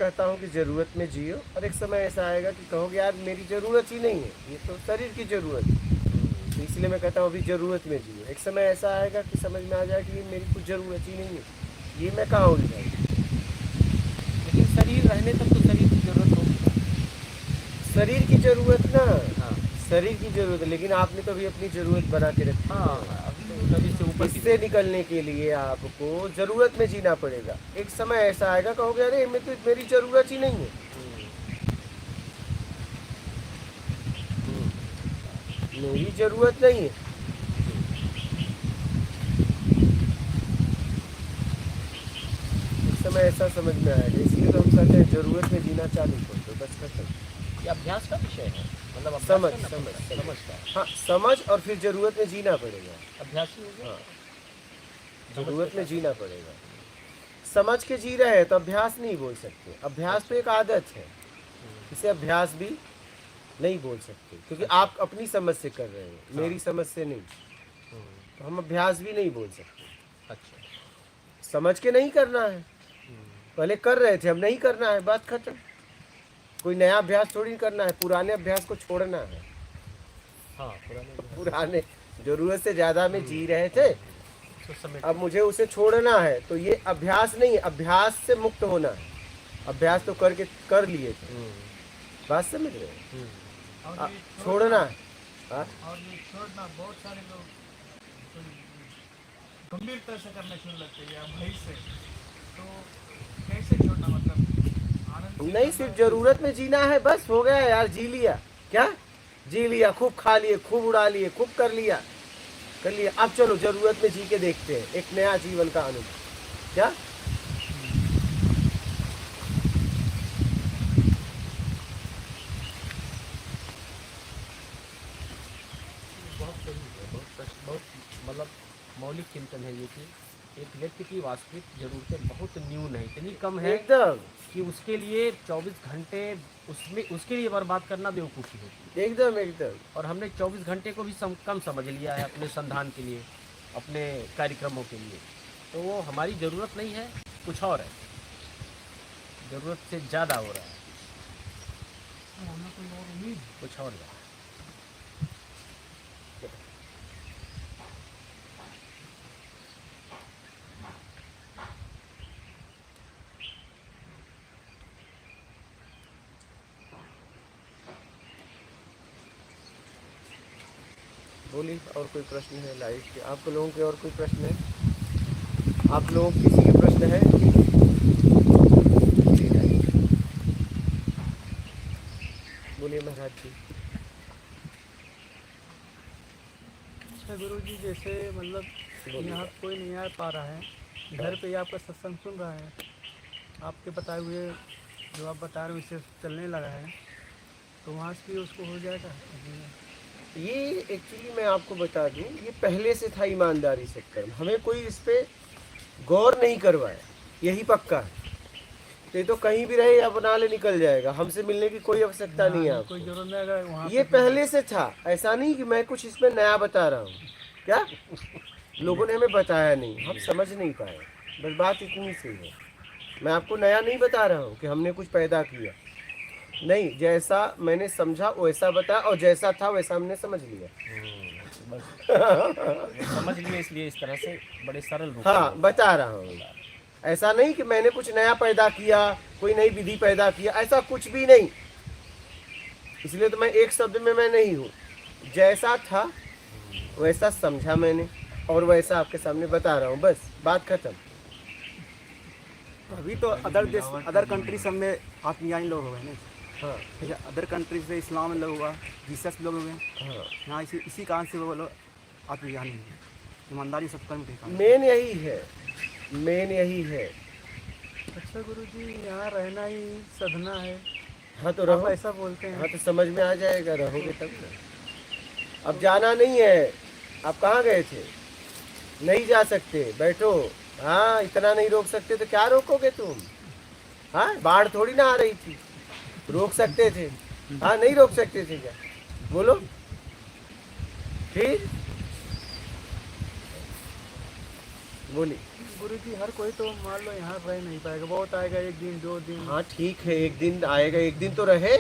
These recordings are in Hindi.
कहता हूँ कि ज़रूरत में जियो, और एक समय ऐसा आएगा कि कहोगे यार मेरी ज़रूरत ही नहीं है, ये तो शरीर की ज़रूरत है, तो इसलिए मैं कहता हूँ अभी ज़रूरत में जियो। एक समय ऐसा आएगा कि समझ में आ जाए कि ये मेरी कुछ ज़रूरत ही नहीं है, ये मैं कहाँ उलझाऊँ। लेकिन शरीर रहने तक तो शरीर की जरूरत होगी। शरीर की ज़रूरत ना, हाँ शरीर की ज़रूरत है, लेकिन आपने तो अभी अपनी ज़रूरत बना के रखी है। हाँ, अभी तो नबी से ऊपर की इससे निकलने के लिए आपको ज़रूरत में जीना पड़ेगा। एक समय ऐसा आएगा कहोगे अरे मैं तो मेरी ज़रूरत ही नहीं है, मेरी ज़रूरत नहीं है। एक समय ऐसा समझ में आएगा, इसलिए तो हम कहते हैं ज़रूरत में जीना चालू कर दो, बस खत्म। ये अभ्यास का विषय है, मतलब अभ्यास समझ करना समझ पड़ता है, समझ समझ का हाँ, समझ और फिर ज़रूरत में जीना पड़ेगा। अभ्यास ही हो गया। हाँ, समझ ज़रूरत के में साथ। जीना पड़ेगा। समझ के जी रहे हैं तो अभ्यास नहीं बोल सकते, अभ्यास तो एक आदत है, इसे अभ्यास भी नहीं बोल सकते, क्योंकि अच्छा। आप अपनी समझ से कर रहे हैं, मेरी समझ से नहीं, तो हम अभ्यास भी नहीं बोल सकते। अच्छा। समझ के नहीं करना है, पहले कर रहे थे, अब नहीं करना है, बात खत्म। कोई नया अभ्यास थोड़ी करना है, पुराने अभ्यास को छोड़ना है। हाँ, पुराने पुराने ज़रूरत से ज़्यादा में जी रहे थे, तो समय अब मुझे उसे छोड़ना है, तो ये अभ्यास नहीं है, अभ्यास से मुक्त होना है। अभ्यास तो करके कर लिए थे, बात समझ रहे हैं। और ये छोड़ना है। हाँ? और ये छोड़ना बहुत सारे लोग गंभीरता से करना शुरू लगते हैं या भय से, तो कैसे छोड़ना, मतलब आनंद से नहीं, सिर्फ ज़रूरत में जीना है, बस हो गया यार, जी लिया क्या, जी लिया, खूब खा लिए, खूब उड़ा लिए, खूब कर लिया, अब चलो ज़रूरत में जी के देखते हैं एक नया जीवन का अनुभव। क्या बहुत सही है, बहुत मतलब मौलिक चिंतन है ये कि एक व्यक्ति की वास्तविक ज़रूरतें बहुत न्यून है, इतनी कम है एकदम कि उसके लिए 24 घंटे उसमें उसके लिए बर्बाद करना बेवकूफ़ी होती है। एकदम एकदम और हमने 24 घंटे को भी कम समझ लिया है अपने संधान के लिए, अपने कार्यक्रमों के लिए। तो वो हमारी ज़रूरत नहीं है, कुछ और है, ज़रूरत से ज़्यादा हो रहा है, हमें कोई और उम्मीद। कुछ और है। बोलिए, और कोई प्रश्न है लाइव के? आप लोगों के और कोई प्रश्न है? आप लोगों को किसी के प्रश्न है? बोलिए महाराज जी। अच्छा गुरु जी, जैसे मतलब बोलिए। यहाँ कोई नहीं आ पा रहा है, घर पे ही आपका सत्संग सुन रहा है, आपके बताए हुए जो आप बता रहे हो इससे चलने लगा है, तो वहाँ से भी उसको हो जाएगा। ये एक्चुअली मैं आपको बता दूं, ये पहले से था ईमानदारी से कर्म, हमें कोई इस पे गौर नहीं करवाया, यही पक्का है। तो ये तो कहीं भी रहे या बना ले निकल जाएगा, हमसे मिलने की कोई आवश्यकता नहीं है कोई आपको। जरूरत नहीं, अगर वहाँ ये पहले से था, ऐसा नहीं कि मैं कुछ इसमें नया बता रहा हूँ। क्या लोगों ने हमें बताया नहीं, हम समझ नहीं पाए, बस बात इतनी सी है। मैं आपको नया नहीं बता रहा हूँ कि हमने कुछ पैदा किया, नहीं, जैसा मैंने समझा वैसा बताया, और जैसा था वैसा हमने समझ लिया। बस समझ लिए, इसलिए इस तरह से बड़े सरल रूप हाँ, में बता रहा हूँ। ऐसा नहीं कि मैंने कुछ नया पैदा किया, कोई नई विधि पैदा किया, ऐसा कुछ भी नहीं। इसलिए तो मैं एक शब्द में मैं नहीं हूँ, जैसा था वैसा समझा मैंने, और वैसा आपके सामने बता रहा हूँ, बस बात खत्म। अभी तो अदर कंट्री सब में आत्मीयान लोग हुए ना। हाँ जैसे अदर कंट्री से इस्लाम लोग हुआ, जीसस लोग हुए, हाँ, यहाँ इसी कारण से वो लोग आत्मीयान हुए, ईमानदारी सब कर्म के कारण। मेन यही है, मेन यही है। अच्छा गुरु जी, यहाँ रहना ही साधना है, हाँ तो आप रहो, ऐसा बोलते हैं। हाँ तो समझ में आ जाएगा, रहोगे तब ना। अब जाना नहीं है, आप कहाँ गए थे? नहीं जा सकते, बैठो। हाँ, इतना नहीं रोक सकते तो क्या रोकोगे तुम? हाँ, बाढ़ थोड़ी ना आ रही थी, रोक सकते थे? हाँ, नहीं रोक सकते थे क्या? बोलो फिर, बोलिए। गुरु जी हर कोई तो मान लो यहाँ रह नहीं पाएगा, बहुत आएगा 1 दिन 2 दिन। हाँ ठीक है, एक दिन आएगा, एक दिन तो रहे,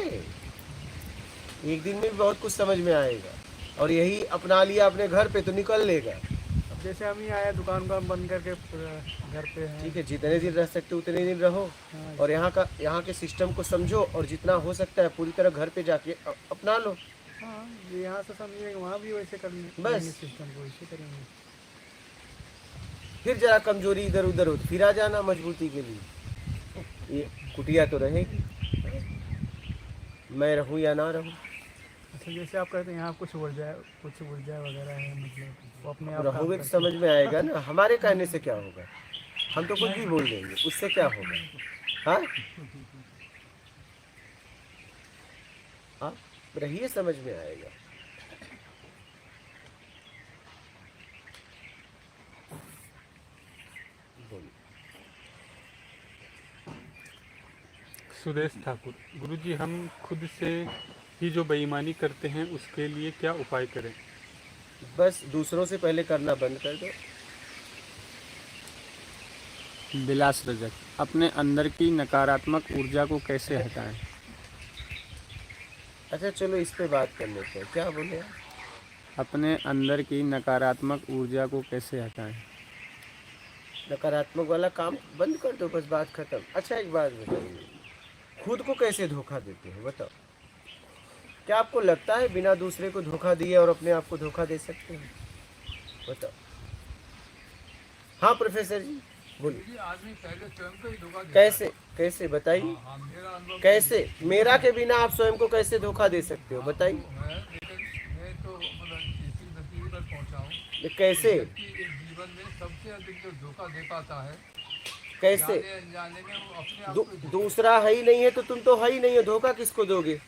एक दिन में भी बहुत कुछ समझ में आएगा। और यही अपना लिया अपने घर पे तो निकल लेगा। अब जैसे हम ही आए दुकान को हम बंद करके पूरा घर पे हैं। ठीक है, जितने दिन रह सकते उतने दिन रहो, हाँ, और यहाँ के सिस्टम को समझो, और जितना हो सकता है पूरी तरह घर पे जाके अपना लो। हाँ, ये यहाँ से समझिए वहाँ भी वैसे करेंगे, बस। सिस्टम को वैसे करेंगे। फिर जरा कमजोरी इधर उधर हो तो फिर आ जाना मजबूती के लिए। ये कुटिया तो रहेगी, मैं रहूं या ना रहूं। अच्छा, जैसे आप कहते हैं यहाँ कुछ ऊर्जा वगैरह है, मतलब वो अपने आप रहोगे तो समझ में आएगा ना। हमारे कहने से क्या होगा, हम तो कुछ भी बोल देंगे, उससे क्या होगा। हाँ, आप रहिए, समझ में आएगा। बोलिए। सुदेश ठाकुर, गुरुजी हम खुद से ही जो बेईमानी करते हैं उसके लिए क्या उपाय करें? बस दूसरों से पहले करना बंद कर दो। विलास रजक, अपने अंदर की नकारात्मक ऊर्जा को कैसे हटाएं? अच्छा चलो इस पे बात कर लेते हैं। क्या बोले आप? अपने अंदर की नकारात्मक ऊर्जा को कैसे हटाएं? नकारात्मक वाला काम बंद कर दो, बस बात खत्म। अच्छा एक बात बताइए, खुद को कैसे धोखा देते हो बताओ? क्या आपको लगता है बिना दूसरे को धोखा दिए और अपने आप को धोखा दे सकते हैं? बताओ। हाँ प्रोफेसर जी बोलिए। जी आदमी पहले स्वयं को ही धोखा देता कैसे कैसे बताइए? है। हाँ, मेरा अनुभव कैसे मेरा के बिना आप स्वयं को कैसे धोखा दे सकते हो बताइए? है, लेकिन मैं तो मतलब इसी नतीजे पर पहुंचा हूँ ये कैसे कि इस जीवन में सबसे अधिक जो धोखा दे पाता है, कैसे? जाने अनजाने में वो अपने आप को ही धोखा दूसरा है ही नहीं है तो तुम तो है ही नहीं है, धोखा किसको दोगे?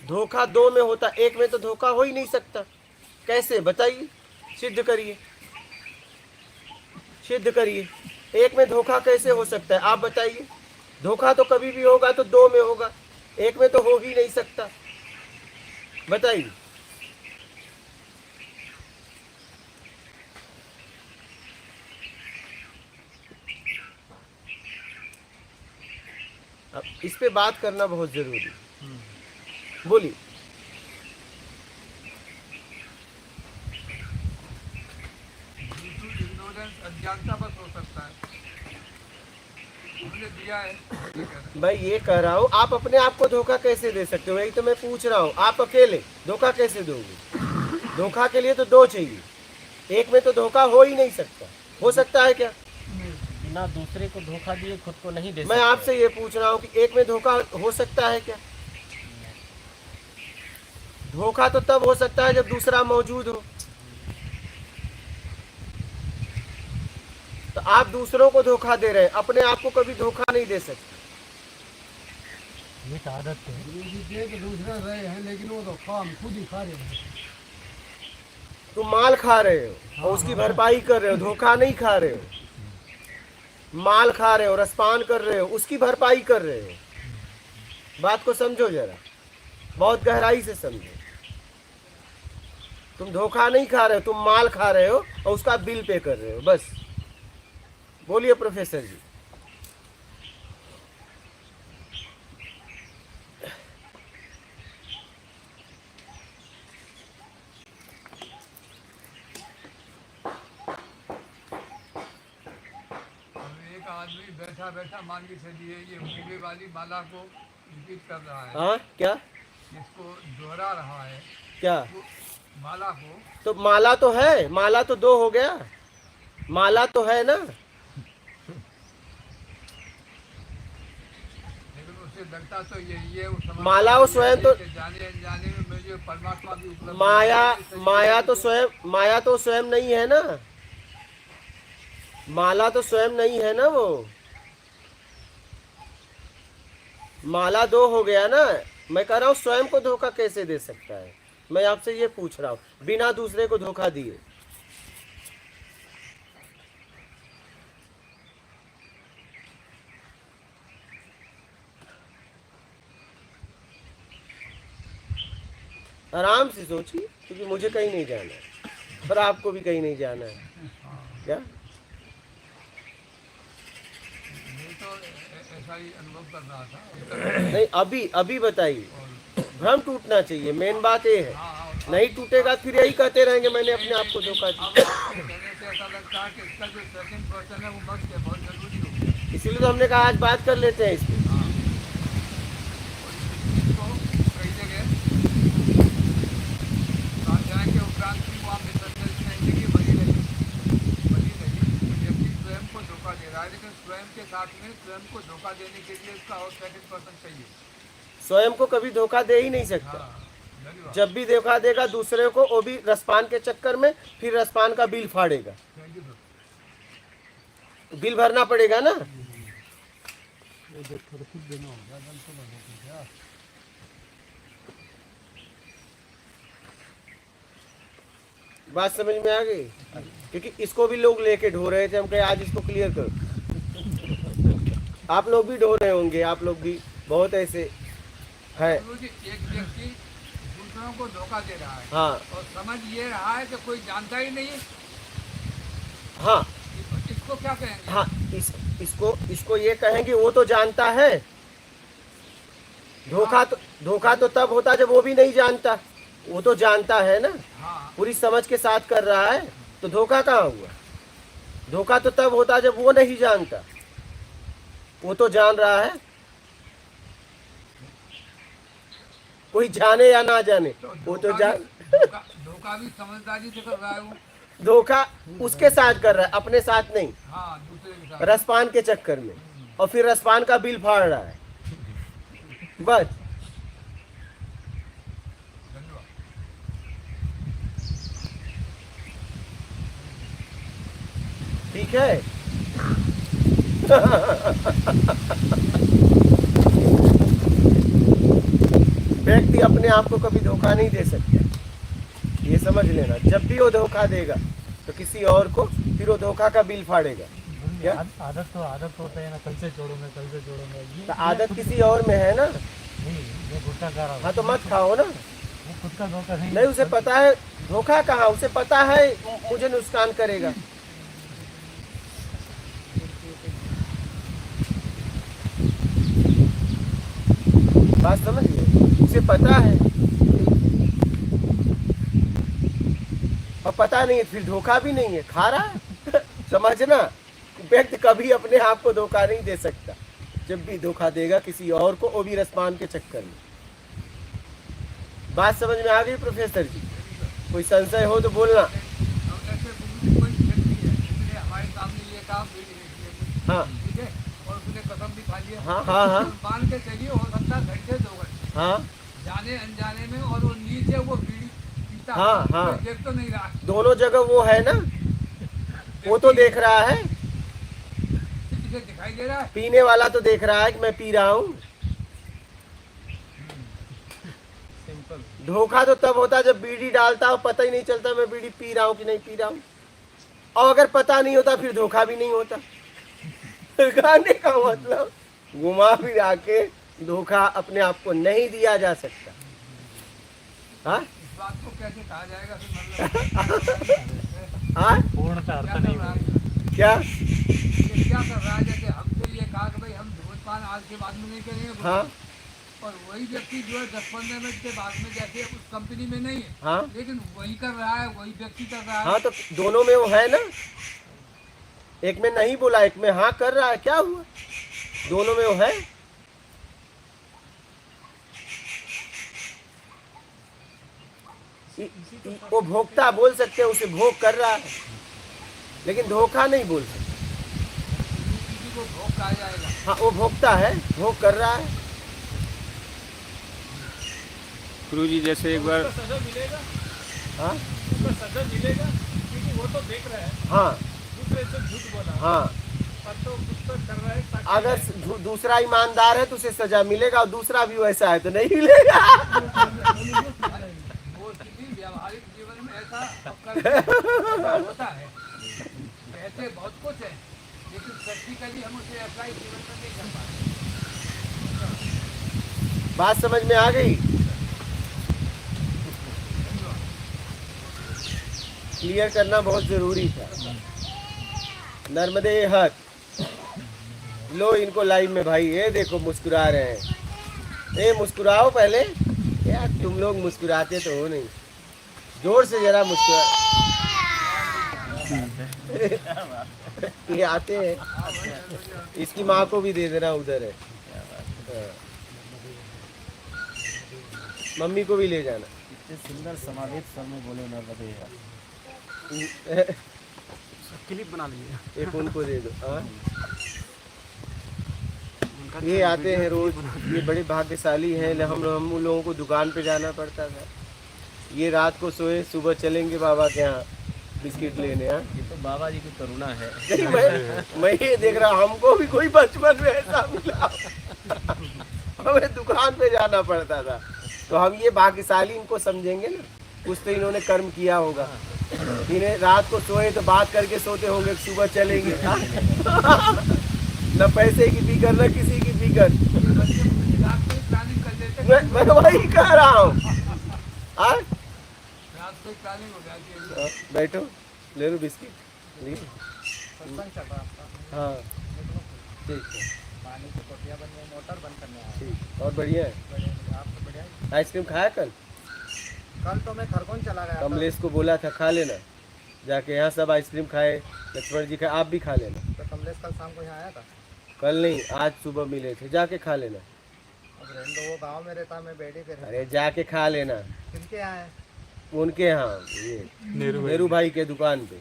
धोखा दो में होता, एक में तो धोखा हो ही नहीं सकता। कैसे बताइए, सिद्ध करिए, सिद्ध करिए। एक में धोखा कैसे हो सकता है आप बताइए? धोखा तो कभी भी होगा तो दो में होगा, एक में तो हो ही नहीं सकता। बताइए। अब इस पे बात करना बहुत जरूरी है। बोलिए। इग्नोरेंस अज्ञानता बस हो सकता है। हमने दिया है ये कह रहे हैं। मैं ये कह रहा हूँ, आप अपने आप को धोखा कैसे दे सकते हो? यही तो मैं पूछ रहा हूँ। आप अकेले धोखा कैसे दोगे? धोखा के लिए तो दो चाहिए, एक में तो धोखा हो ही नहीं सकता। हो सकता है क्या? बिना दूसरे को धोखा दिए खुद को नहीं दे मैं सकते। आपसे ये पूछ रहा हूँ कि एक में धोखा हो सकता है क्या? धोखा तो तब हो सकता है जब दूसरा मौजूद हो। तो आप दूसरों को धोखा दे रहे हैं, अपने आप को कभी धोखा नहीं दे सकते। ये तो आदत है। दूसरा रहे हैं लेकिन वो तो काम खुद ही खा रहे हैं। तुम माल खा रहे हो और उसकी भरपाई कर रहे हो, धोखा नहीं खा रहे हो। माल खा रहे हो, रसपान कर रहे हो, उसकी भरपाई कर रहे हो। बात को समझो जरा, बहुत गहराई से समझो। तुम धोखा नहीं खा रहे हो, तुम माल खा रहे हो और उसका बिल पे कर रहे हो, बस। बोलिए प्रोफेसर जी। अब एक आदमी बैठा बैठा मान के चलिए ये मूंगे वाली माला को रिपीट कर रहा है, हाँ क्या इसको दोहरा रहा है क्या? वो माला को। तो माला तो है, माला तो दो हो गया, माला तो है ना। लेकिन उसे लगता तो यही है, वो समझता माला वो तो स्वयं यही तो- है कि जाने अनजाने में मुझे परमात्मा की उपलब्धि माया है, इसलिए माया तो इसको- माया तो स्वयं नहीं है ना। माला तो स्वयं नहीं है ना, वो माला दो हो गया ना। मैं कह रहा हूँ स्वयं को धोखा कैसे दे सकता है? मैं आपसे ये पूछ रहा हूँ, बिना दूसरे को धोखा दिए। आराम से सोचिए, क्योंकि मुझे कहीं नहीं जाना है और आपको भी कहीं नहीं जाना है। क्या बीमारी अनुभव कर रहा था। नहीं, अभी अभी बताइए, भ्रम टूटना चाहिए, मेन बात ये है। नहीं टूटेगा फिर यही कहते रहेंगे मैंने अपने आप को धोखा दिया। कहने से ऐसा लगता है कि इसका जो सेकंड पर्सन है वो मस्त है, बहुत जरूरी हो गया। इसीलिए तो हमने कहा आज बात कर लेते हैं इसमें। इसको कई जगह स्वाध्याय के उपरांत भी वहाँ मिसअंडरस्टैंडिंग की बनी रही। व्यक्ति स्वयं को धोखा दे रहा है, लेकिन स्वयं के साथ में स्वयं को धोखा देने के लिए इसका और सेकंड पर्सन चाहिए। स्वयं को कभी धोखा दे ही नहीं सकता। धन्यवाद। जब भी धोखा देगा दूसरे को, वो भी रसपान के चक्कर में, फिर रसपान का बिल फाड़ेगा। Thank you sir. बिल भरना पड़ेगा ना। बात समझ में आ गई? क्योंकि इसको भी लोग लेके ढो रहे थे, हम कहे आज इसको क्लियर करो। आप लोग भी ढो रहे होंगे, आप लोग भी बहुत ऐसे है। गुरु जी, एक व्यक्ति दूसरों को धोखा दे रहा है हाँ और समझ ये रहा है कि कोई जानता ही नहीं है, हाँ इसको क्या कहेंगे? हाँ, इसको ये कहेंगे वो तो जानता है। धोखा तो तब होता जब वो भी नहीं जानता। वो तो जानता है ना, हाँ, पूरी समझ के साथ कर रहा है, तो धोखा कहाँ हुआ? धोखा तो तब होता जब वो नहीं जानता। वो तो जान रहा है। कोई जाने या ना जाने, वो तो जान। धोखा भी समझदारी से कर रहा है वो। धोखा उसके साथ कर रहा है, अपने साथ नहीं, हाँ, दूसरे के साथ। रसपान के चक्कर में, और फिर रसपान का बिल फाड़ रहा है। बस धन्यवाद। ठीक है। व्यक्ति अपने आप को कभी धोखा नहीं दे सकता, ये समझ लेना। जब भी वो धोखा देगा तो किसी और को, फिर वो धोखा का बिल फाड़ेगा। क्या आदत होता है ना, कल से छोड़ूंगा तो आदत किसी और में है ना। ये गुस्सा कर रहा हूँ, हाँ तो मत खाओ ना। वो खुद का धोखा नहीं, उसे पता है धोखा कहाँ, उसे पता है मुझे नुकसान करेगा। बात समझ गए? उसे पता है और पता नहीं है, फिर धोखा भी नहीं है, खा रहा है। समझना, व्यक्ति कभी अपने आप को धोखा नहीं दे सकता। जब भी धोखा देगा किसी और को, वो भी रसपान के चक्कर में। बात समझ में आ गई प्रोफेसर जी? कोई संशय हो तो बोलना। और ऐसे गुरु जी कोई व्यक्ति है जिसने हमारे सामने ये काम हाँ ठीक है, और उसने कसम भी खा लिया। हाँ हाँ हाँ मान के चलिए हो सकता है घंटे 2 घंटे हाँ जाने अनजाने में, और वो नीचे वो बीड़ी पीता हाँ, है, हाँ। कोई देख तो नहीं रहा, दोनों जगह वो है ना, वो तो देख रहा है। इसे दिखाई दे रहा है। पीने वाला तो देख रहा है कि मैं पी रहा हूँ। धोखा तो तब होता जब बीड़ी डालता हो, पता ही नहीं चलता मैं बीड़ी पी रहा हूँ कि नहीं पी रहा हूँ। और अगर पता नहीं होता फिर धोखा भी नहीं होता। कहने का मतलब घुमा फिरा के धोखा अपने आप को नहीं दिया जा सकता। हाँ इस बात को कैसे कहा जाएगा फिर? मतलब हाँ पूर्णता अर्थ क्या नहीं कर रहा हुआ। है? क्या ये क्या कर रहा है? जैसे हमसे ये कहा कि भाई हम धूम्रपान आज के बाद में नहीं करेंगे, हाँ और वही व्यक्ति जो है 10-15 मिनट के बाद में, जैसे उस कंपनी में नहीं है, हाँ लेकिन वही कर रहा है, वही व्यक्ति कर रहा है। हाँ, तो दोनों में वो है ना। एक में नहीं बोला, एक में हाँ कर रहा है, क्या हुआ? दोनों में वो है। वो भोक्ता बोल सकते हैं, उसे भोग कर रहा है, लेकिन धोखा नहीं बोल सकते। किसी को भोग कहा जाएगा। हाँ, वो भोक्ता है, भोग कर रहा है। गुरुजी जैसे एक बार सजा मिलेगा, हाँ उसको सजा मिलेगा, क्योंकि वो तो देख रहा है हाँ दूसरे से झूठ बोला, हाँ। पर तो कुछ तो कर रहा है ताकि अगर दूसरा ईमानदार है तो उसे सजा मिलेगा, और दूसरा भी वैसा है तो नहीं मिलेगा। वो किसी व्यावहारिक जीवन में ऐसा ऐसा होता है। कहते बहुत कुछ है, लेकिन प्रैक्टिकली हम उसे अप्लाई जीवन में नहीं कर पाते। बात समझ में आ गई? क्लियर करना बहुत जरूरी था। नर्मदे हर लो इनको लाइव में भाई, ये देखो मुस्कुरा रहे हैं, ये मुस्कुराओ पहले। यार तुम लोग मुस्कुराते तो हो नहीं, जोर से जरा मुस्कुरा। ये आते हैं, इसकी माँ को भी दे देना, उधर है। हाँ। मम्मी को भी ले जाना। इतने सुंदर समावेश स्वर में बोले नर्मदे यार। क्लिप बना लीजिए। एक उनको दे दो। हाँ? ये आते हैं रोज, ये बड़े भाग्यशाली हैं। हम लोगों को दुकान पे जाना पड़ता था, ये रात को सोए, सुबह चलेंगे बाबा के यहाँ बिस्किट लेने। हाँ ये तो बाबा जी की करुणा है। नहीं, मैं ये देख रहा, हमको भी कोई बचपन में ऐसा मिला। हमें दुकान पे जाना पड़ता था, तो हम ये भाग्यशाली इनको समझेंगे ना, कुछ तो इन्होंने कर्म किया होगा। इन्हें रात को सोए तो बात करके सोते होंगे, सुबह चलेंगे। न पैसे की फिक्र, न किसी की फिक्र। रात को प्लानिंग कर लेते, मैं वही कह रहा हूँ। हाँ? रात को प्लानिंग हो जाती है। बैठो, ले लो बिस्किट, लिए। सत्संग चल रहा है आपका। हाँ ठीक है, पानी की टोटियाँ बन गई, मोटर बंद करने आया। ठीक और बढ़िया है। आप तो बढ़िया है। आइसक्रीम खाया कल? कल तो मैं खरगोन चला गया था। कमलेश को बोला था खा लेना, जाके यहाँ सब आइसक्रीम खाए, लक्ष्मण जी खाए, आप भी खा लेना। तो कमलेश कल शाम को यहाँ आया था। कल नहीं, आज सुबह मिले थे, जाके खा लेना। अब रहने दो, वो गाँव में रहता, मैं बेड़ी पे रहता। अरे जाके खा लेना, किनके यहाँ है? उनके यहाँ, ये नेहरू भाई के दुकान पे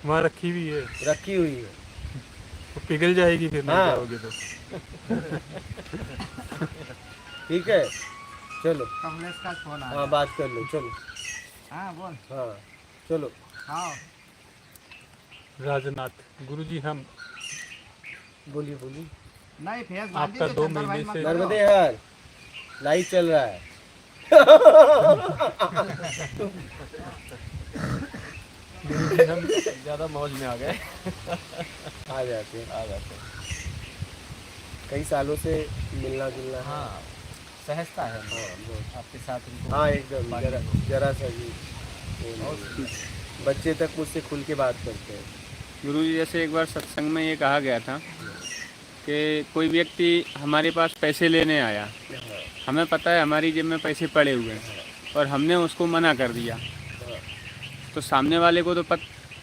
वहाँ रखी हुई है, रखी हुई है। वो पिघल जाएगी फिर नहीं हाँ। जाओगे तो। ठीक है, चलो। कमलेश का फोन आया। हाँ बात कर लो, चलो। हाँ बोल। हाँ चलो। हाँ राजनाथ गुरुजी, हम बोलिए बोलिए। नहीं फेस आपका 2 महीने से नर्मदे हर लाइव चल रहा है। गुरुजी हम ज़्यादा मौज में आ गए। आ जाते हैं, आ जाते हैं। कई सालों से मिलना जुलना है। हाँ, सहजता है हाँ, बहुत। आपके साथ उनको। हाँ एकदम, जरा सा भी बच्चे तक मुझसे खुल के बात करते हैं। गुरुजी जैसे एक बार सत्संग में ये कहा गया था कि कोई व्यक्ति हमारे पास पैसे लेने आया, हमें पता है हमारी जेब में पैसे पड़े हुए हैं और हमने उसको मना कर दिया, तो सामने वाले को तो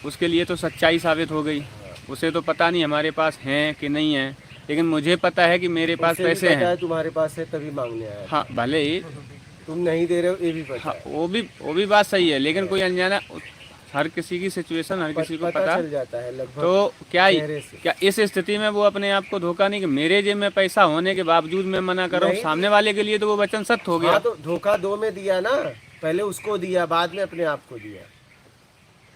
उसके लिए तो सच्चाई साबित हो गई। उसे तो पता नहीं हमारे पास हैं कि नहीं हैं, लेकिन मुझे पता है कि मेरे पास उसे भी पैसे पता हैं। है तुम्हारे पास है, तभी मांगने आया। हाँ भले ही, तुम नहीं दे रहे हो ये भी पता हाँ है। वो भी बात सही है, लेकिन कोई अनजाना, हर किसी की सिचुएशन हर किसी को पता, चल जाता है लगभग। तो चेहरे से। क्या इस स्थिति में वो अपने आप को धोखा नहीं कि मेरे जेब में पैसा होने के बावजूद मैं मना कर रहा हूँ, नहीं। सामने वाले के लिए तो वो वचन सत्य हो गया। हाँ तो धोखा दो में दिया ना, पहले उसको दिया, बाद में अपने आप को दिया।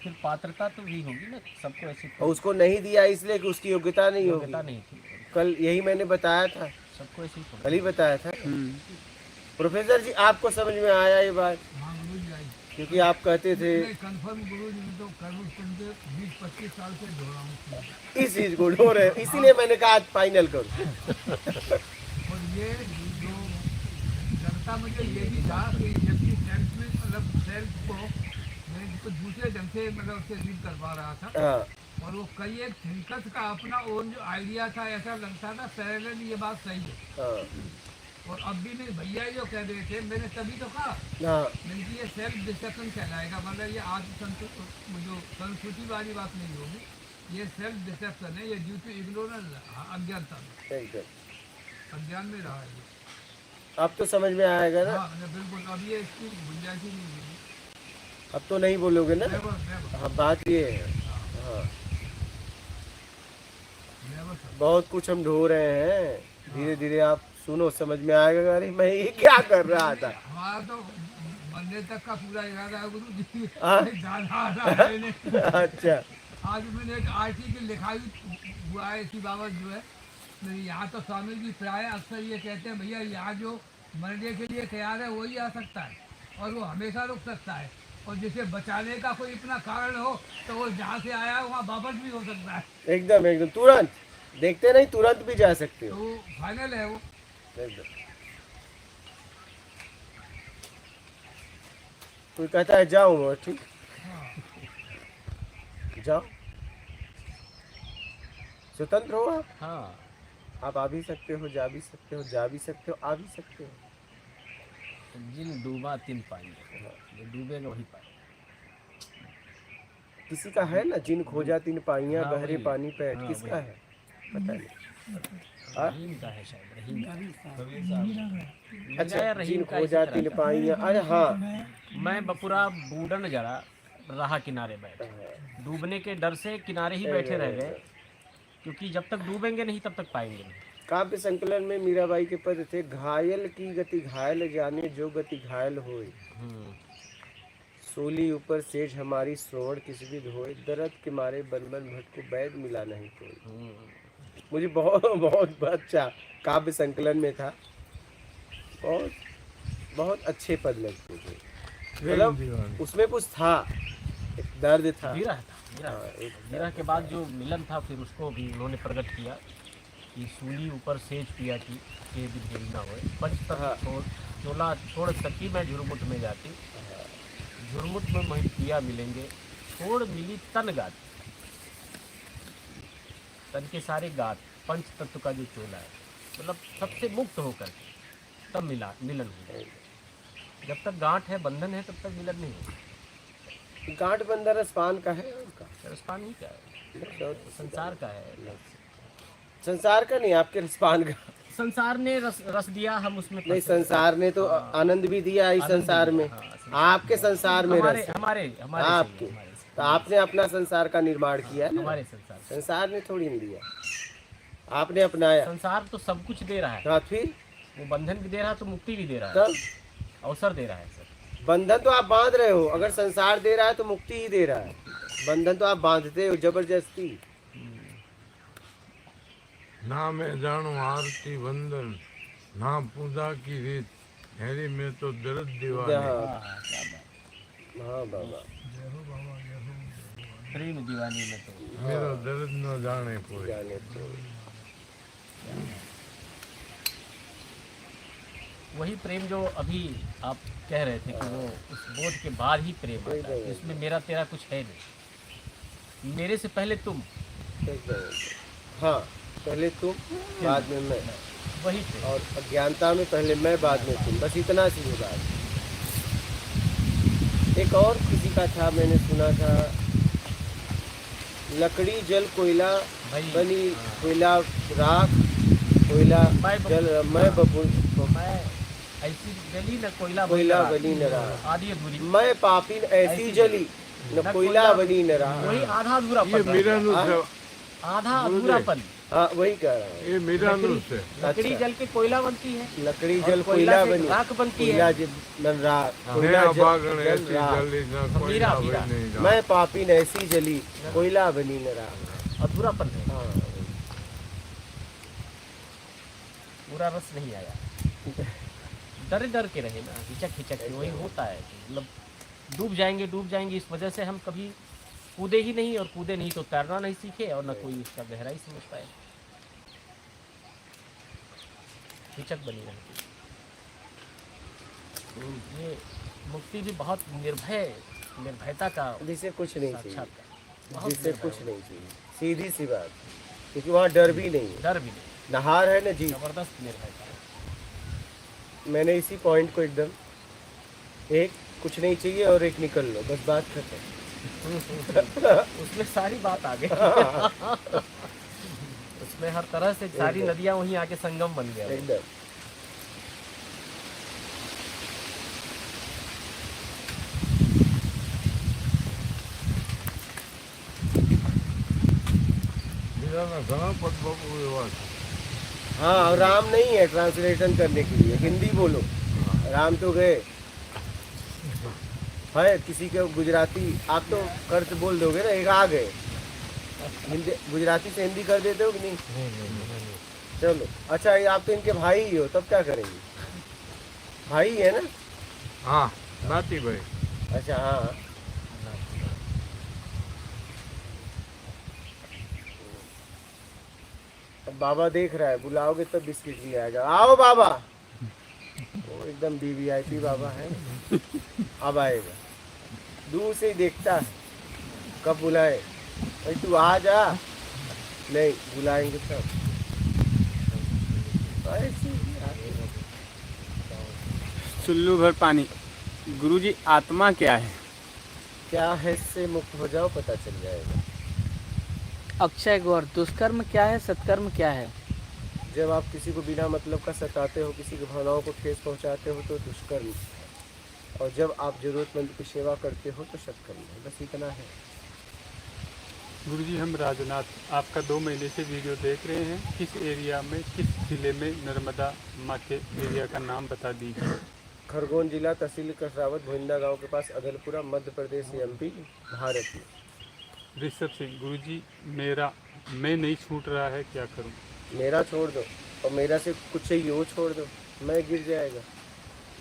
फिर पात्रता तो भी होगी ना, सबको ऐसी और उसको नहीं दिया इसलिए कि उसकी योग्यता नहीं होगी। योग्यता नहीं थी, कल यही मैंने बताया था, सबको ऐसी कल ही बताया था। हम्म। प्रोफेसर जी आपको समझ में आया ये बात? हाँ गुरु जी आई। क्योंकि आप कहते थे कंफर्म गुरु जी तो करीब 20-25 साल से ढो रहा हूँ, इस चीज को ढो रहे, इसीलिए मैंने कहा आज फाइनल करो। और ये जो जनता मुझे ये भी था कि जबकि सेल्फ में मतलब सेल्फ को मैं इसको दूसरे ढंग से मतलब उससे रीड करवा रहा था, हाँ और वो कई एक थिंकर्स का अपना ओन जो आइडिया था, ऐसा लगता था पैरेलल ये बात सही है। हाँ और अब भी नहीं भैया जो कह रहे थे, मैंने तभी तो कहा हाँ नहीं कि ये सेल्फ डिस्ट्रक्शन कहलाएगा, मतलब ये आज जो संस्कृति वाली बात नहीं होगी, ये सेल्फ डिस्ट्रक्शन है, ये ड्यू टू इग्नोरेंस, अज्ञानता में, एकदम। अज्ञान में रहा है ये। अब तो समझ में आएगा ना, हाँ बिल्कुल, अब ये इसकी गुंजाइश ही नहीं है। अब तो नहीं बोलोगे ना। नेवर नेवर हाँ बात ये है। हाँ नेवर बहुत कुछ हम ढो रहे हैं, धीरे धीरे आप सुनो, समझ में आएगा। अरे मैं ये क्या कर रहा था। हमारा तो बनने तक का पूरा इरादा है गुरु जी। हाँ? ज्यादा आ रहा है नहीं। अच्छा आज मैंने एक आर्टिकल लिखा हुआ है इसी बाबत जो है, नहीं यहाँ तो स्वामी जी प्राय अक्सर ये कहते हैं भैया यहाँ जो मरने के लिए तैयार है वही आ सकता है, और वो हमेशा रुक सकता है, और जिसे बचाने का कोई इतना कारण हो तो वो जहाँ से आया है वहाँ वापस भी हो सकता है, एकदम एकदम, तुरंत देखते नहीं, तुरंत भी जा सकते तो हो। वो फाइनल है वो। एकदम। कोई कहता है जाऊँ, ठीक जाओ, स्वतंत्र हो हाँ, आप आ भी सकते हो, जा भी सकते हो, जा भी सकते हो, आ भी सकते हो। जिन डूबा तिन पाएंगे, जो डूबेगा वही पाएगा। किसी का है ना, जिन खोजा तीन पाइयां हाँ, गहरे वही। पानी पैठ, हाँ, किसका वही। है पता नहीं। हाँ? रहीम का है शायद, रहीम का। अच्छा, या रहीम जिन का इसी खोजा तरह तीन का। पाइयां, अरे हाँ मैं बपुरा बूढ़न जरा रहा किनारे बैठ, डूबने के डर से किनारे ही बैठे रह गए, क्योंकि जब तक डूबेंगे नहीं तब तक पाएंगे नहीं। काव्य संकलन में मीराबाई के पद थे, घायल की गति घायल जाने, जो गति घायल होए, हम्म, सोली ऊपर सेज हमारी श्रवण किस विध होए, दर्द के मारे बलबन भट्ट को बैद मिला नहीं कोई। हम्म। मुझे बहुत बहुत अच्छा काव्य संकलन में था, बहुत बहुत अच्छे पद लगते थे, मतलब उसमें कुछ था, एक दर्द था। विरह था, विरह। हाँ, एक विरह के बाद जो मिलन था, फिर उसको भी उन्होंने प्रकट किया कि सूली ऊपर सेज पिया की के विधेयी ना होए, पंच हाँ। तत्व चोला छोड़ सकी मैं झुरमुट में जाती, झुरमुट में वही पिया मिलेंगे, छोड़ मिली तन गाती, तन के सारे गात, पंच तत्व का जो चोला है, मतलब सबसे मुक्त होकर तब मिलन हुआ। जब तक गांठ है, बंधन है, तब तक मिलन नहीं होगा। गांठ बंधन रसपान का है उनका, रसपान ही क्या है, संसार का है। संसार का नहीं, आपके रसपान का। संसार ने रस दिया, हम उसमें नहीं, फंसे। संसार ने तो आनंद भी दिया इस आनंद संसार भी में, दिया, हाँ, आपके संसार में हमारे रस है। हमारे हमारे आपके, सही है, हमारे सही तो आपने अपना संसार का निर्माण किया है, ना, हमारे संसार। संसार ने थोड़ी नहीं दिया, आपने अपनाया। संसार तो सब कुछ दे रहा है, हाँ, फिर वो बंधन भी दे रहा है तो मुक्ति भी दे रहा है, तब अवसर दे रहा है सर। बंधन तो आप बांध रहे हो, अगर संसार दे रहा है तो मुक्ति ही दे रहा है, बंधन तो आप बांधते हो जबरदस्ती। ना मैं जानू आरती वंदन, ना पूजा की रीत, हैरी में तो दर्द दीवानी। हाँ हाँ, क्या बात। हाँ बाबा, प्रेम दीवानी में तो मेरा दर्द न जाने कोई। जाने तो वही प्रेम जो अभी आप कह रहे थे कि वो उस बोध के बाद ही प्रेम आता है, इसमें मेरा तेरा कुछ है नहीं, मेरे से पहले तुम, हाँ, पहले तुम बाद में मैं, वही प्रेम। और अज्ञानता में पहले मैं बाद में तुम, बस इतना सी बात। एक और किसी का था, मैंने सुना था, लकड़ी जल कोयला भाई, बनी, हाँ। कोयला राख, कोयला जल, मैं बबूल, मैं ऐसी जली न कोयला कोयला बनी न रहा, आधी अधूरी, मैं पापी न ऐसी जली न कोयला बनी न रहा। वही आधा अधूरा ये मेरा नुस है, आधा अधूरापन। हाँ, वही कह रहा हूँ, ये मेरा नुस है। लकड़ी जल के कोयला बनती है, लकड़ी और जल कोयला कोयला से बनी, राख बनती है। कोयला जल न राख, कोयला मेरा जल बागन जल ऐसी राख, जली न मीरा, कोयला मीरा। बनी रहा। मैं पापी न ऐसी जली कोयला बनी न रहा। अधूरापन है, हाँ, पूरा रस नहीं आया, डर डर के रहे ना, हिचक हिचक के, वही होता है कि मतलब डूब जाएंगे, इस वजह से हम कभी कूदे ही नहीं, और कूदे नहीं तो तैरना नहीं सीखे, और न कोई इसका गहराई समझ पाए, हिचक बनी रहती। तो ये मुक्ति भी बहुत निर्भयता का जिसे कुछ नहीं चाहिए, साक्षात्कार, बहुत जिससे निर्भय कुछ हो। नहीं चाहिए, सीधी सी बात, क्योंकि वहाँ डर भी नहीं है, डर भी नहीं, नहार है ना जी। जबरदस्त निर्भयता। मैंने इसी पॉइंट को एकदम, एक कुछ नहीं चाहिए और एक निकल लो, बस बात खत्म। उसमें सारी बात आ गई, उसमें हर तरह से सारी एकदम। नदियां वहीं आके संगम बन गया। एकदम मेरा ना घना पद बाबू एवा છે। हाँ, और राम नहीं है ट्रांसलेशन करने के लिए, हिंदी बोलो, राम तो गए। है किसी के गुजराती, आप तो कर्ज बोल दोगे ना, एक आ गए, हिंदी गुजराती से हिंदी कर देते हो कि नहीं? चलो, अच्छा, ये आप तो इनके भाई ही हो, तब क्या करेंगे? भाई है ना? हाँ, नाती भाई। अच्छा, हाँ, अब बाबा देख रहा है, बुलाओगे तब बिस्किट भी आएगा। आओ बाबा, वो एकदम वीवीआईपी बाबा है, अब आएगा, दूर से ही देखता है कब बुलाए, भाई तू आ जा, नहीं बुलाएंगे तब। ऐसे ही आगे। चुल्लू भर पानी। गुरुजी आत्मा क्या है? क्या है इससे मुक्त हो जाओ, पता चल जाएगा। अक्षय गौर, दुष्कर्म क्या है, सत्कर्म क्या है? जब आप किसी को बिना मतलब का सताते हो, किसी की भावनाओं को ठेस पहुंचाते हो तो दुष्कर्म, और जब आप जरूरतमंद की सेवा करते हो तो सत्कर्म है। बस इतना है। गुरुजी हम राजनाथ आपका 2 महीने से वीडियो देख रहे हैं। किस एरिया में, किस जिले में नर्मदा माँ के एरिया का नाम बता दीजिए। खरगोन जिला, तहसील कसरावत, भोइंदा गांव के पास, अदलपुरा, मध्य प्रदेश, एमपी, भारत में। ऋषभ सिंह, गुरुजी मैं नहीं छूट रहा है, क्या करूं? मेरा छोड़ दो, और मेरा से कुछ चाहिए वो छोड़ दो, मैं गिर जाएगा।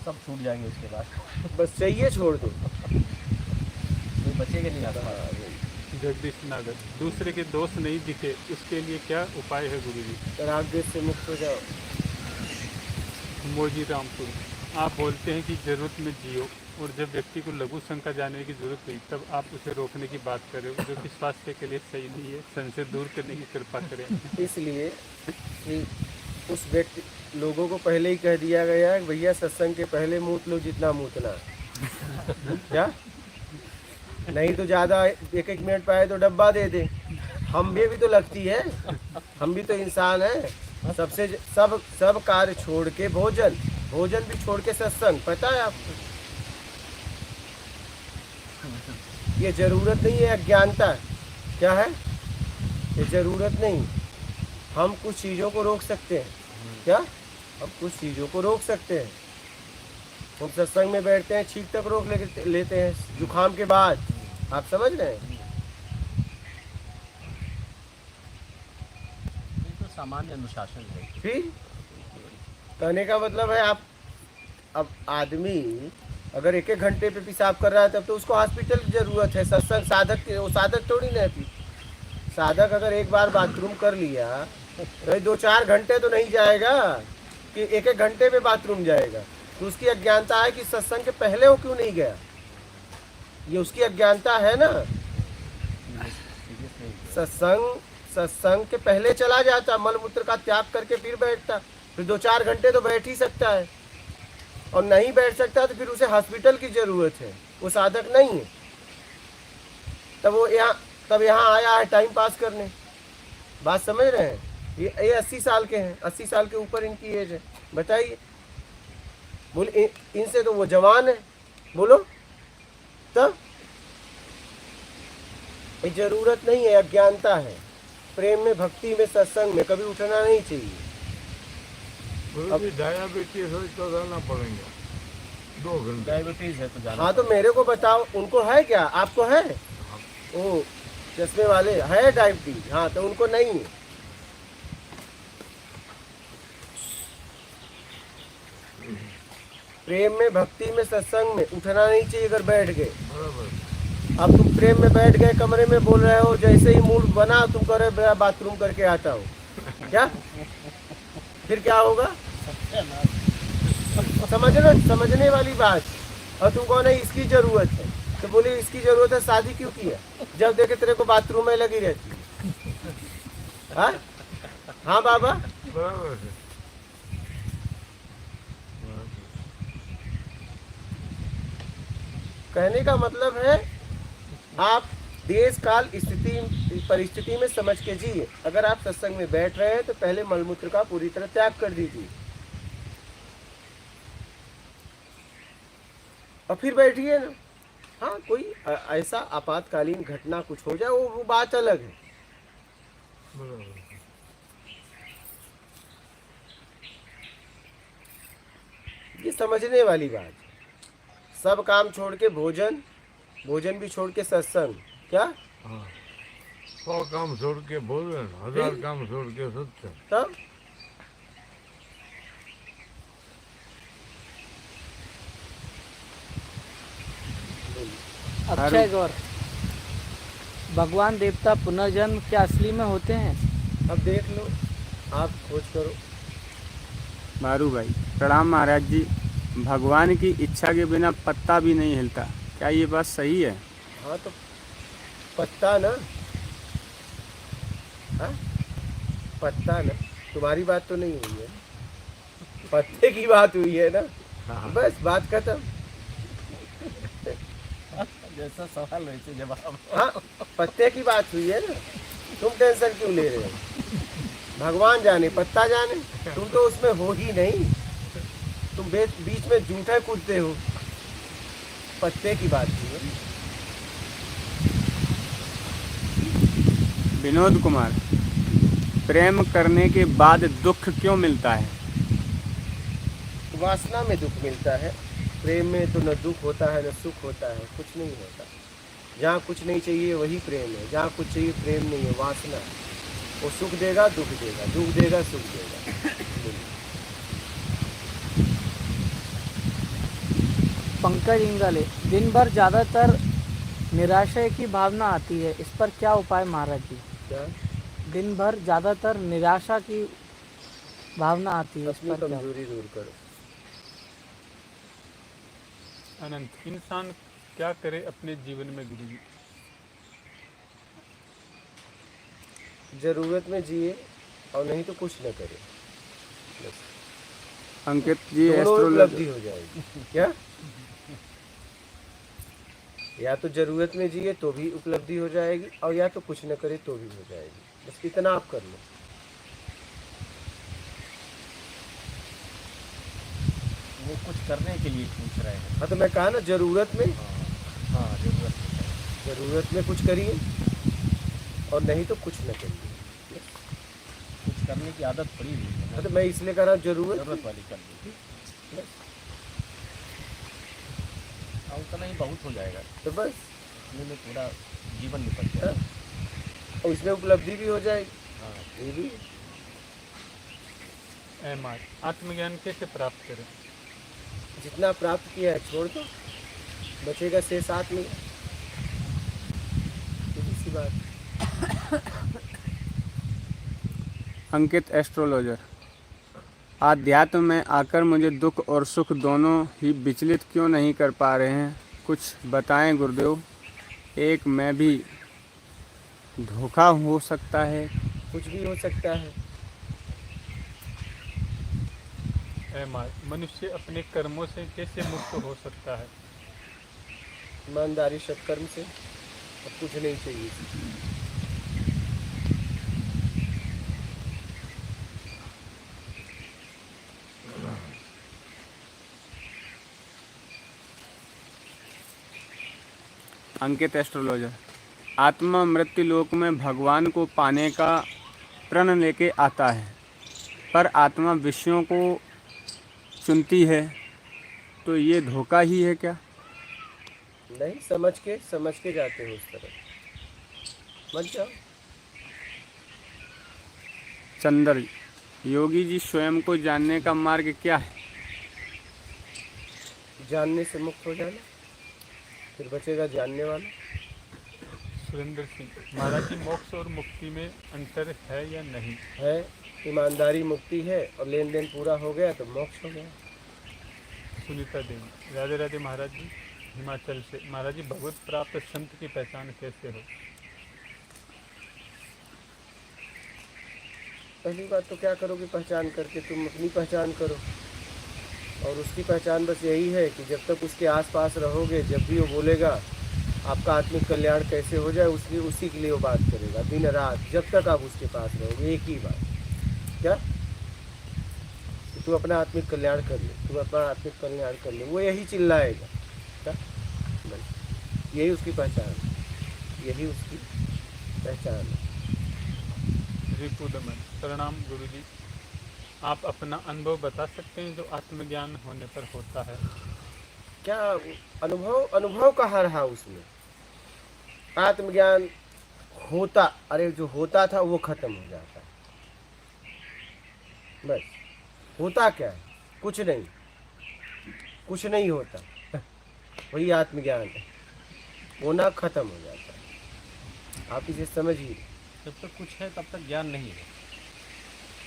सब छूट जाएंगे उसके बाद, बस चाहिए छोड़ दो। कोई बचेगा नहीं आता। जगदीश नागर, दूसरे के दोस्त नहीं दिखे, उसके लिए क्या उपाय है गुरुजी? राग देश से मुक्त हो जाओ। मोजी रामपुर, आप बोलते हैं कि ज़रूरत में जियो, और जब व्यक्ति को लघु शंका जाने की जरूरत हुई तब आप उसे रोकने की बात कर रहे हो, जो कि स्वास्थ्य के लिए सही नहीं है। संशय दूर करने की कृपा करें। इसलिए कि उस व्यक्ति लोगों को पहले ही कह दिया गया है, भैया सत्संग के पहले मूत लो जितना मूतना। क्या नहीं तो ज़्यादा 1-1 मिनट पाए तो डब्बा दे दे। हम भी तो लगती है, हम भी तो इंसान हैं। सब कार्य छोड़ के भोजन भी छोड़ के सत्संग, पता है आपको? ये जरूरत नहीं है, अज्ञानता है। क्या है ये? जरूरत नहीं। हम कुछ चीज़ों को रोक सकते हैं। क्या? हम कुछ चीज़ों को रोक सकते हैं। हम सत्संग में बैठते हैं, छींक तक रोक लेते हैं जुकाम के बाद। आप समझ रहे हैं? ये तो सामान्य अनुशासन है। फिर कहने का मतलब है आप, अब आदमी अगर 1-1 घंटे पे पेशाब कर रहा है तब तो उसको हॉस्पिटल की जरूरत है। सत्संग वो साधक थोड़ी ना है। साधक अगर एक बार बाथरूम कर लिया तो 2-4 घंटे तो नहीं जाएगा कि 1-1 घंटे में बाथरूम जाएगा। तो उसकी अज्ञानता है कि सत्संग के पहले वो क्यों नहीं गया। ये उसकी अज्ञानता है ना। सत्संग के पहले चला जाता, मलमूत्र का त्याग करके फिर बैठता, फिर 2-4 घंटे तो बैठ ही सकता है। और नहीं बैठ सकता तो फिर उसे हॉस्पिटल की जरूरत है। वो साधक नहीं है। तब यहाँ आया है टाइम पास करने। बात समझ रहे हैं? ये 80 साल के हैं, 80 साल के ऊपर इनकी एज है। बताइए, बोल इनसे तो वो जवान है। बोलो तब ये जरूरत नहीं है, अज्ञानता है। प्रेम में, भक्ति में, सत्संग में कभी उठना नहीं चाहिए। गुरुजी डायबिटीज हो तो रहना पड़ेगा 2 घंटे। डायबिटीज है तो जाना। हाँ तो मेरे को बताओ, उनको है क्या? आपको है? ओ चश्मे वाले है डायबिटीज? हाँ तो उनको नहीं है। प्रेम में, भक्ति में, सत्संग में उठना नहीं चाहिए अगर बैठ गए। बराबर। अब तुम प्रेम में बैठ गए, कमरे में बोल रहे हो, जैसे ही मूड बना तुम कह रहे बाथरूम करके आता हो। क्या फिर क्या होगा? समझने वाली बात। और तुम कहो नहीं इसकी जरूरत है, तो बोले इसकी जरूरत है, शादी क्यों किया जब देखे तेरे को बाथरूम में लगी रहती है। हाँ बाबा, बराबर है। कहने का मतलब है आप देश काल स्थिति परिस्थिति में समझ के जिए। अगर आप सत्संग में बैठ रहे हैं तो पहले मलमूत्र का पूरी तरह त्याग कर दीजिए और फिर बैठिए ना। हाँ कोई ऐसा आपातकालीन घटना कुछ हो जाए वो बात अलग है। बराबर। ये समझने वाली बात। सब काम छोड़ के भोजन भी छोड़ के सत्संग। क्या? हाँ 100 काम छोड़ के भोजन, 1000 काम छोड़ के सत्संग। तब अक्षय गौर, भगवान देवता पुनर्जन्म क्या असली में होते हैं? अब देख लो, आप खोज करो। मारू भाई प्रणाम महाराज जी। भगवान की इच्छा के बिना पत्ता भी नहीं हिलता, क्या ये बात सही है? हाँ तो पत्ता ना, हाँ पत्ता ना, तुम्हारी बात तो नहीं हुई है, पत्ते की बात हुई है ना, बस बात खत्म। जैसा सवाल वैसे जवाब। हाँ, पत्ते की बात हुई है ना, तुम टेंशन क्यों ले रहे हो? भगवान जाने पत्ता जाने, तुम तो उसमें हो ही नहीं, तुम बीच में जूठे कूदते हो। पत्ते की बात हुई है। विनोद कुमार, प्रेम करने के बाद दुख क्यों मिलता है? वासना में दुख मिलता है, प्रेम में तो न दुख होता है न सुख होता है, कुछ नहीं होता। जहाँ कुछ नहीं चाहिए वही प्रेम है, जहाँ कुछ चाहिए प्रेम नहीं है, वासना है। वो सुख देगा दुख देगा, दुख देगा सुख देगा। पंकज इंगले, दिन भर ज़्यादातर निराशा की भावना आती है, इस पर क्या उपाय महाराज जी? क्या? दिन भर ज़्यादातर निराशा की भावना आती है, इस अपनी पर क्या? कमजोरी दूर करो। अनंत, इंसान क्या करे अपने जीवन में गुरु जी? जरूरत में जिए और नहीं तो कुछ न करे, बस अंकित जी, दोनों एस्ट्रोलॉजर। उपलब्धि हो जाएगी। क्या? या तो जरूरत में जिए तो भी उपलब्धि हो जाएगी, और या तो कुछ न करे तो भी हो जाएगी, बस इतना आप कर लो। वो कुछ करने के लिए पूछ रहे हैं। हाँ, तो मैं कहा ना, जरूरत में, हाँ, जरूरत में कुछ करिए और नहीं तो कुछ न करिए। कुछ करने की आदत पड़ी हुई है हाँ, ना, तो मैं इसलिए कह रहा हूँ जरूरत जरूरत वाली कर ली, और उतना ही बहुत हो जाएगा, तो बस, इतने में पूरा जीवन निपट जाएगा। और इसमें उपलब्धि भी हो जाएगी। हाँ, ये भी एमआर, आत्मज्ञान कैसे प्राप्त करें? जितना प्राप्त किया है छोड़ दो, बचेगा शेष आत्म। सीधी सी बात। अंकित एस्ट्रोलॉजर, आध्यात्म में आकर मुझे दुख और सुख दोनों ही विचलित क्यों नहीं कर पा रहे हैं, कुछ बताएं गुरुदेव। एक मैं भी धोखा हो सकता है? कुछ भी हो सकता है। एमआर, मनुष्य अपने कर्मों से कैसे मुक्त हो सकता है? ईमानदारी सत्कर्म से, अब कुछ नहीं चाहिए। अंकित एस्ट्रोलॉजर, आत्मा मृत्यु लोक में भगवान को पाने का प्रण लेके आता है, पर आत्मा विषयों को चुनती है, तो ये धोखा ही है क्या? नहीं, समझ के जाते हो उस तरफ, मत जाओ। चंदर, योगी जी, स्वयं को जानने का मार्ग क्या है? जानने से मुक्त हो जाना, फिर बचेगा जानने वाला। सुरेंद्र सिंह, महाराज जी, मोक्ष और मुक्ति में अंतर है या नहीं? है, ईमानदारी मुक्ति है, और लेन देन पूरा हो गया तो मोक्ष हो गया। सुनीता देवी, राधे राधे महाराज जी, हिमाचल से। महाराज जी, भगवत प्राप्त संत की पहचान कैसे हो? पहली बात तो क्या करोगे पहचान करके, तुम अपनी पहचान करो, और उसकी पहचान बस यही है कि जब तक उसके आसपास रहोगे, जब भी वो बोलेगा आपका आत्मिक कल्याण कैसे हो जाए, उसी के लिए वो बात करेगा दिन रात, जब तक आप उसके पास रहोगे। एक ही बात, क्या कि तू अपना आत्मिक कल्याण कर ले, तू अपना आत्मिक कल्याण कर ले, वो यही चिल्लाएगा। क्या? बस यही उसकी पहचान है, यही उसकी पहचान है। रिपु दमन, प्रणाम गुरुजी, आप अपना अनुभव बता सकते हैं जो आत्मज्ञान होने पर होता है? क्या अनुभव कहाँ रहा उसमें? आत्मज्ञान होता, अरे जो होता था वो खत्म हो जाता है, बस। होता क्या है? कुछ नहीं होता, वही आत्मज्ञान है, होना खत्म हो जाता है। आप इसे समझिए। जब तक कुछ है तब तक ज्ञान नहीं है,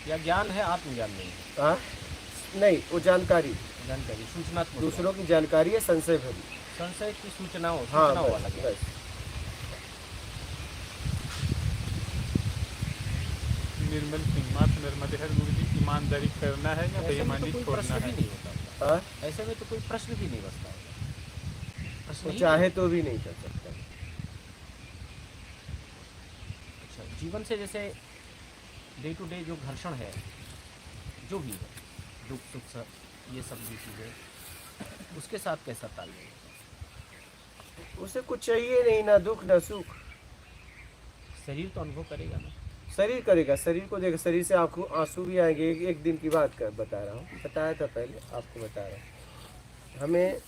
या ज्ञान है आत्मज्ञान नहीं है। हाँ, नहीं, वो जानकारी, सूचनात्मक, दूसरों की जानकारी है, संशय भरी। संशय की सूचनाओं हाँ, सूचनाओं वाला ज्ञान। बस। निर्मल सिंह माता नर्मदे हर गुरु जी, ईमानदारी करना है या ऐसे में तो बेईमानी कोई छोड़ना प्रश्न है? भी नहीं होता। हाँ? ऐसे में तो कोई प्रश्न भी नहीं बचता होगा। प्रश्न वो ही चाहे नहीं। तो भी नहीं कर सकता। अच्छा, जीवन से जैसे डे टू डे जो घर्षण है, जो भी है, दुख सुख ये सब भी चीज़ें, उसके साथ कैसा तालमेल है? उसे कुछ चाहिए नहीं, ना दुख ना सुख। शरीर तो अनुभव करेगा ना। शरीर करेगा, शरीर को देगा, शरीर से आंखों आंसू भी आएंगे। एक दिन की बात कर बता रहा हूँ, बताया था पहले, आपको बता रहा हूँ। हमें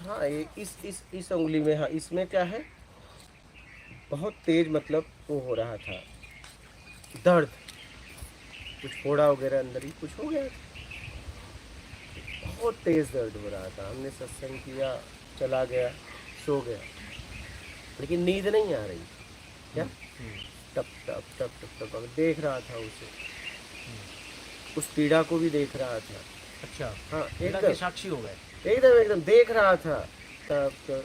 हाँ ये इस उंगली में, हाँ इसमें क्या है, बहुत तेज मतलब वो हो रहा था दर्द, कुछ फोड़ा वगैरह अंदर ही कुछ हो गया था, बहुत तेज दर्द हो रहा था। हमने सत्संग किया, चला गया, सो गया, लेकिन नींद नहीं आ रही। क्या टप टप टप टप टप टप देख रहा था उसे, उस पीड़ा को भी देख रहा था। अच्छा, हाँ पीड़ा के एकदम साक्षी हो गए। एकदम एकदम देख रहा था। तब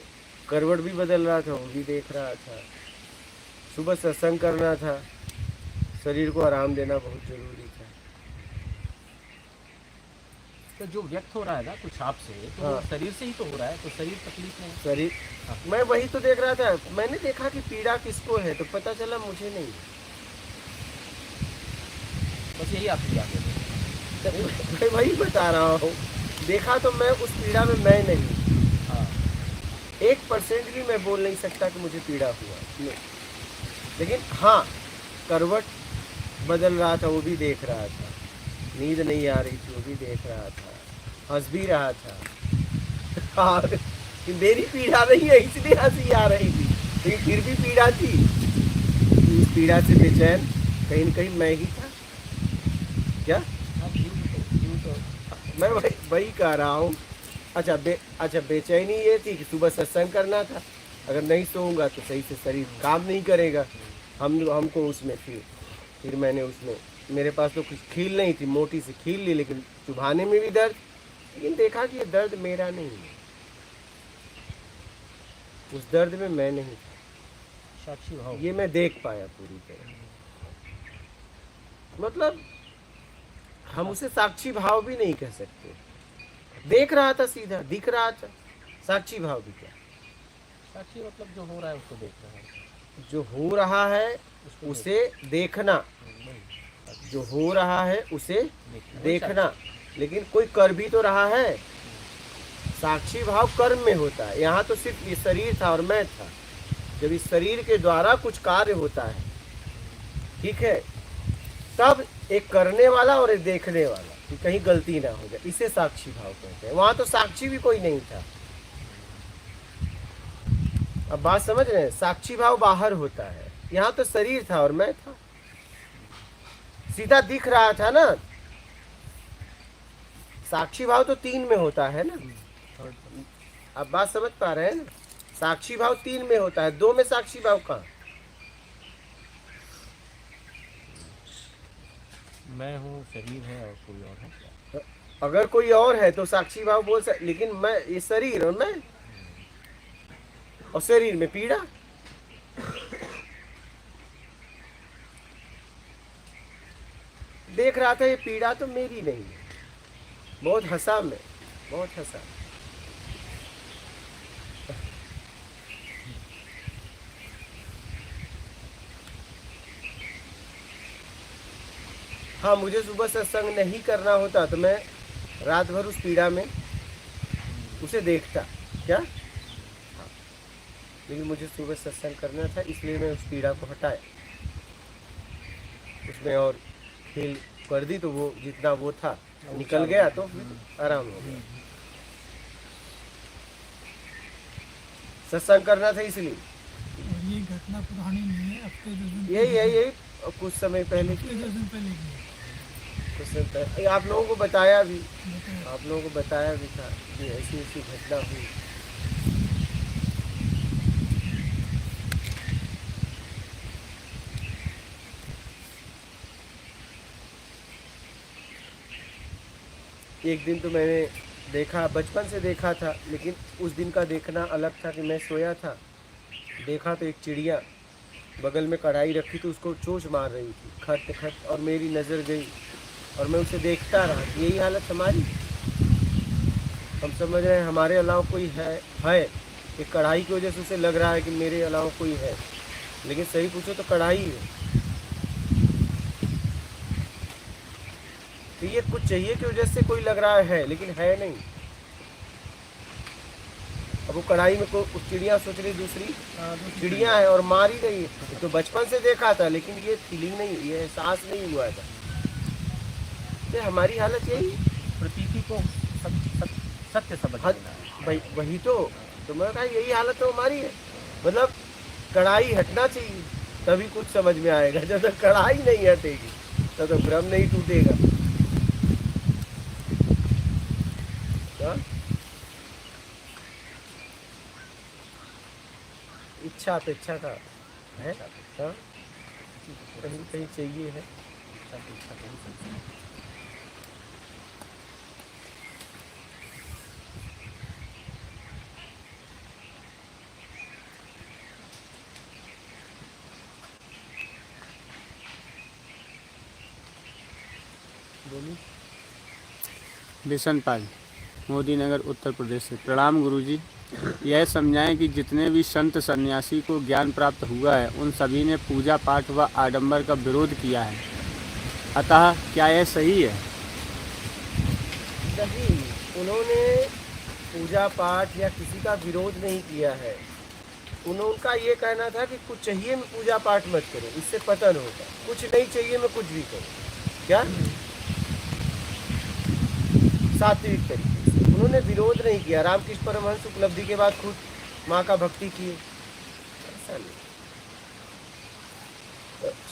करवट भी बदल रहा था, वो भी देख रहा था। सुबह सत्संग करना था, शरीर को आराम देना बहुत जरूरी था। तो जो व्यक्त हो रहा है ना कुछ आपसे, तो हाँ। वो शरीर से ही तो हो रहा है, तो शरीर तकलीफ में है। शरीर, मैं वही तो देख रहा था। मैंने देखा कि पीड़ा किसको है, तो पता चला मुझे नहीं। बस यही आपकी याद है। मैं वही बता रहा हूँ, देखा तो मैं उस पीड़ा में मैं नहीं। हाँ, 1% भी मैं बोल नहीं सकता कि मुझे पीड़ा हुआ, नहीं। लेकिन हाँ, करवट बदल रहा था, वो भी देख रहा था। नींद नहीं आ रही थी, वो भी देख रहा था। हंस भी रहा था। और मेरी पीड़ा नहीं है इसलिए हंसी आ रही थी, लेकिन फिर भी पीड़ा थी। इस पीड़ा से बेचैन कहीं न कहीं मैं ही था। क्या हाँ, जीव तो मैं वही कह रहा हूँ। अच्छा बेचैनी ये थी कि सुबह सत्संग करना था, अगर नहीं सोऊंगा तो सही से शरीर काम नहीं करेगा। हमको उसमें फिर मैंने उसमें, मेरे पास तो कुछ खील नहीं थी, मोटी सी खील ली, लेकिन चुभाने में भी दर्द। लेकिन देखा कि ये दर्द मेरा नहीं है, उस दर्द में मैं नहीं था। साक्षी भाव। ये मैं देख पाया पूरी तरह। मतलब हम उसे साक्षी भाव भी नहीं कह सकते। देख रहा था, सीधा दिख रहा था। साक्षी भाव भी क्या, साक्षी मतलब जो हो रहा है उसको देख रहा है। जो हो रहा है उसे देखना, जो हो रहा है उसे देखना। लेकिन कोई कर भी तो रहा है। साक्षी भाव कर्म में होता है। यहाँ तो सिर्फ ये शरीर था और मैं था। जब इस शरीर के द्वारा कुछ कार्य होता है, ठीक है, तब एक करने वाला और एक देखने वाला, कि कहीं गलती ना हो जाए, इसे साक्षी भाव कहते हैं। वहां तो साक्षी भी कोई नहीं था। अब बात समझ रहे हैं, साक्षी भाव बाहर होता है, यहाँ तो शरीर था और मैं था, सीधा दिख रहा था ना। साक्षी भाव तो 3 में होता है ना। अब बात समझ पा रहे हैं ना, साक्षी भाव 3 में होता है, 2 में साक्षी भाव कहाँ। मैं हूँ, शरीर है और कोई और है क्या? अगर कोई और है तो साक्षी भाव बोल सकते, लेकिन मैं, ये शरीर और मैं, और शरीर में पीड़ा। देख रहा था ये पीड़ा तो मेरी नहीं है। बहुत हंसा मैं, बहुत हंसा। हाँ, मुझे सुबह सत्संग नहीं करना होता तो मैं रात भर उस पीड़ा में उसे देखता। क्या हाँ। लेकिन मुझे सुबह सत्संग करना था, इसलिए मैं उस पीड़ा को हटाया, उसमें और फील कर दी, तो वो जितना वो था निकल गया, तो फिर आराम हो गया। सत्संग करना था इसलिए। और ये घटना पुरानी नहीं है, हफ्ते 2 दिन यही कुछ समय पहले की, 2 दिन पहले की है। कुछ समय पहले आप लोगों को बताया भी, था कि ऐसी ऐसी घटना हुई। एक दिन तो मैंने देखा, बचपन से देखा था, लेकिन उस दिन का देखना अलग था कि मैं सोया था, देखा तो एक चिड़िया बगल में कढ़ाई रखी तो उसको चोंच मार रही थी, खट खट, और मेरी नज़र गई और मैं उसे देखता रहा। यही हालत हमारी। हम समझ रहे हैं हमारे अलावा कोई है। एक कढ़ाई की वजह से उसे लग रहा है कि मेरे अलावा कोई है, लेकिन सही पूछो तो कढ़ाई है। तो ये कुछ चाहिए की वजह से कोई लग रहा है, लेकिन है नहीं। अब वो कढ़ाई में को चिड़िया सोच रही दूसरी चिड़िया है और मार ही रही है। तो बचपन से देखा था, लेकिन ये फीलिंग नहीं, ये एहसास नहीं हुआ था। तो हमारी हालत यही, प्रतीति को सत्य समझ लेना है। वही तो मैं कहा यही हालत तो हमारी है। मतलब कढ़ाई हटना चाहिए तभी कुछ समझ में आएगा। जब तक कढ़ाई नहीं हटेगी तब तक भ्रम नहीं टूटेगा। हाँ? इच्छा अपेक्षा का है। हाँ? कहीं कहीं चाहिए है। बिशन पाल, मोदी नगर, उत्तर प्रदेश से। प्रणाम गुरुजी। यह समझाएं कि जितने भी संत सन्यासी को ज्ञान प्राप्त हुआ है उन सभी ने पूजा पाठ व आडंबर का विरोध किया है, अतः क्या यह सही है? सही, उन्होंने पूजा पाठ या किसी का विरोध नहीं किया है। उनका ये कहना था कि कुछ चाहिए मैं पूजा पाठ मत करो, इससे पतन होगा। कुछ नहीं चाहिए मैं कुछ भी करूँ। क्या सात्विक तरीके से उन्होंने विरोध नहीं किया। रामकृष्ण परमहंस उपलब्धि के बाद खुद माँ का भक्ति किए, ऐसा नहीं।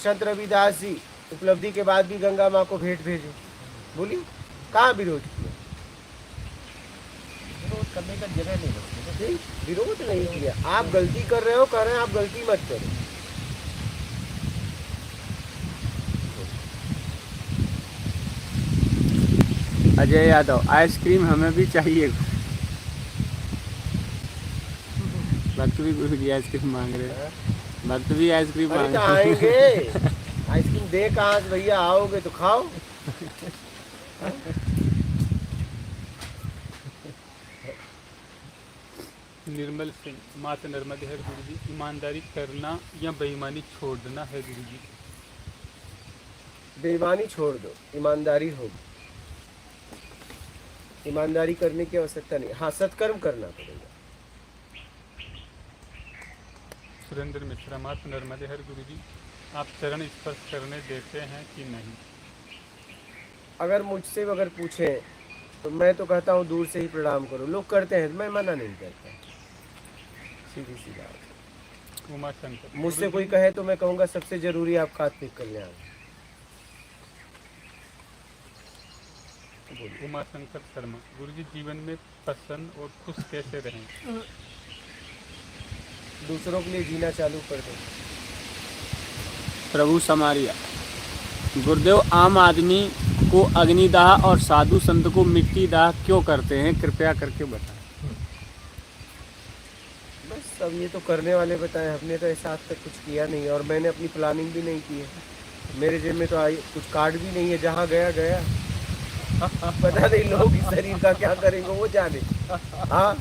संत रविदास जी उपलब्धि के बाद भी गंगा माँ को भेंट भेजे। बोलिए कहाँ विरोध किया? विरोध करने का जगह नहीं होती। नहीं, विरोध नहीं किया। आप गलती कर रहे हो, कह रहे हैं आप गलती मत करो। अजय यादव, आइसक्रीम हमें भी चाहिए। भक्त भी गुरु जी आइसक्रीम मांग रहे हैं। भक्त भी आइसक्रीम अरे मांग तो रहे हैं। आएंगे, आइसक्रीम दे कहाँ से भैया? आओगे तो खाओ। निर्मल सिंह, माता नर्मदे हर गुरु जी। ईमानदारी करना या बेईमानी छोड़ना है गुरु जी? बेईमानी छोड़ दो, ईमानदारी होगी। ईमानदारी करने की आवश्यकता नहीं। हाँ, सत्कर्म करना पड़ेगा। सुरेंद्र मिश्रा, माता नर्मदे हर गुरु जी। आप चरण स्पर्श करने देते हैं कि नहीं? अगर मुझसे अगर पूछें तो मैं तो कहता हूँ दूर से ही प्रणाम करो। लोग करते हैं, मैं मना नहीं करता। सीधी सी बात। उमा शंकर, मुझसे कोई कहे तो मैं कहूँगा सबसे जरूरी आपका आत्मिक कल्याण। उमा शंकर शर्मा, गुरु जी जीवन में प्रसन्न और खुश कैसे रहें? दूसरों के लिए जीना चालू कर दो। प्रभु समारिया, गुरुदेव आम आदमी को अग्निदाह और साधु संत को मिट्टी दाह क्यों करते हैं, कृपया करके बताएं। बस सब ये तो करने वाले बताएं। हमने तो ऐसा आज तक कुछ किया नहीं और मैंने अपनी प्लानिंग भी नहीं की है। मेरे जेब में तो कुछ कार्ड भी नहीं है। जहाँ गया गया, पता नहीं लोग इस शरीर का क्या करेंगे वो जाने। हाँ,